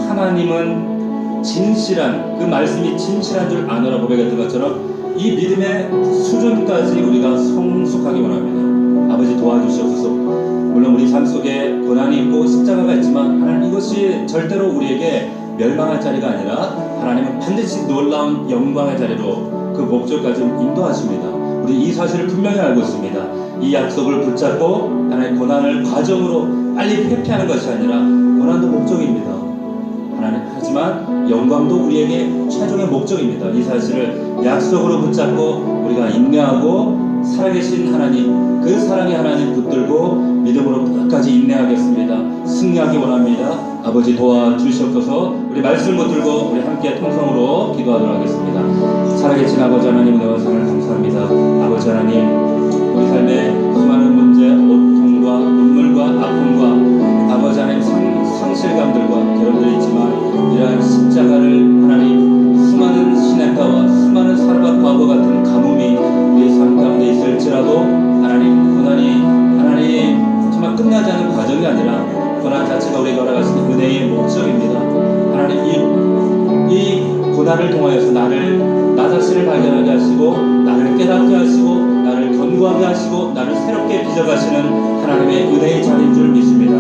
하나님은 진실한, 그 말씀이 진실한 줄 아노라 고백했던 것처럼 이 믿음의 수준까지 우리가 성숙하기 원합니다. 아버지 도와주시옵소서. 물론 우리 삶 속에 고난이 있고 십자가가 있지만 하나님, 이것이 절대로 우리에게 멸망할 자리가 아니라 하나님은 반드시 놀라운 영광의 자리로 그 목적까지 인도하십니다. 우리 이 사실을 분명히 알고 있습니다. 이 약속을 붙잡고 하나님, 고난을 과정으로 빨리 회피하는 것이 아니라 고난도 목적입니다. 하나님, 하지만 영광도 우리에게 최종의 목적입니다. 이 사실을 약속으로 붙잡고 우리가 인내하고 살아계신 하나님, 그 사랑의 하나님 붙들고 믿음으로 끝까지 인내하겠습니다. 승리하기 원합니다. 아버지 도와주시옵소서. 우리 말씀을 붙들고 우리 함께 통성으로 기도하도록 하겠습니다. 살아계신 아버지 하나님, 은혜와 사랑을 감사합니다. 아버지 하나님, 우리 삶의 수많은 문제, 고통과 눈물과 아픔과 아버지 하나님 상실감들과 괴로움들이 있지만 이러한 십자가를 하나님, 수많은 시냇가와 수많은 사르밧 과부 같은 가뭄이 우리 삶 가운데 있을지라도 하나님, 고난이 하나님 정말 끝나지 않은 과정이 아니라 고난 자체가 우리가 알아가시는 은혜의 목적입니다. 하나님, 이 고난을 통하여서 나 자신을 발견하게 하시고 나를 깨닫게 하시고 나를 견고하게 하시고 나를 새롭게 빚어가시는 하나님의 은혜의 자리인 줄 믿습니다.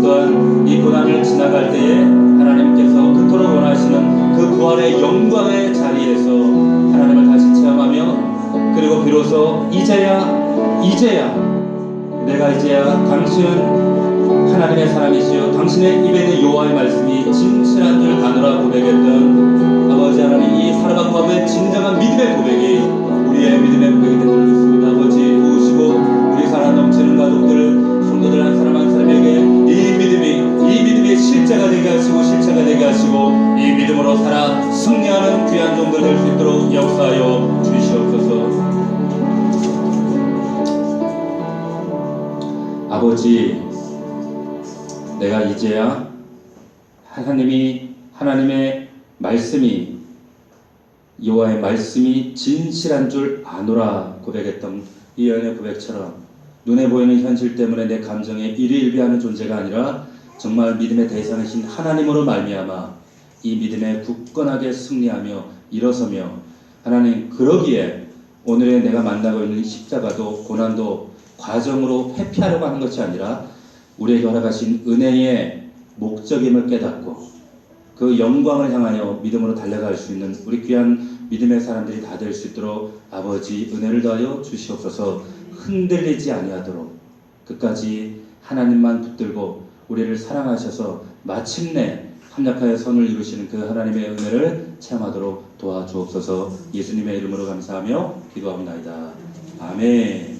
또한 이 고난을 지나갈 때에 하나님께서 그토록 원하시는 그 부활의 영광의 자리에서 하나님을 다시 체험하며 그리고 비로소 이제야 내가 이제야 당신은 하나님의 사람이시여 당신의 입에 있는 여호와의 말씀이 진실한 줄 아노라 고백했던 아버지 하나님, 이 사르밧 과부의 진정한 믿음의 고백이 우리의 믿음의 고백이 된 줄 믿습니다. 아버지 도우시고 우리 사랑 넘치는 가족들, 성도들 한 사람 한 사람에게 이 믿음이 실제가 되게 하시고 실체가 되게 하시고 이 믿음으로 살아 승리하는 귀한 종들 될 수 있도록 역사하여 주시옵소서. 아버지, 내가 이제야 하나님의 말씀이 여호와의 말씀이 진실한 줄 아노라 고백했던 이 여인의 고백처럼 눈에 보이는 현실 때문에 내 감정에 일희일비하는 존재가 아니라 정말 믿음의 대상이신 하나님으로 말미암아 이 믿음에 굳건하게 승리하며 일어서며 하나님, 그러기에 오늘의 내가 만나고 있는 십자가도 고난도 과정으로 회피하려고 하는 것이 아니라 우리에게 허락하신 은혜의 목적임을 깨닫고 그 영광을 향하여 믿음으로 달려갈 수 있는 우리 귀한 믿음의 사람들이 다 될 수 있도록 아버지 은혜를 더하여 주시옵소서. 흔들리지 아니하도록 끝까지 하나님만 붙들고 우리를 사랑하셔서 마침내 합력하여 선을 이루시는 그 하나님의 은혜를 체험하도록 도와주옵소서. 예수님의 이름으로 감사하며 기도합니다. 아멘.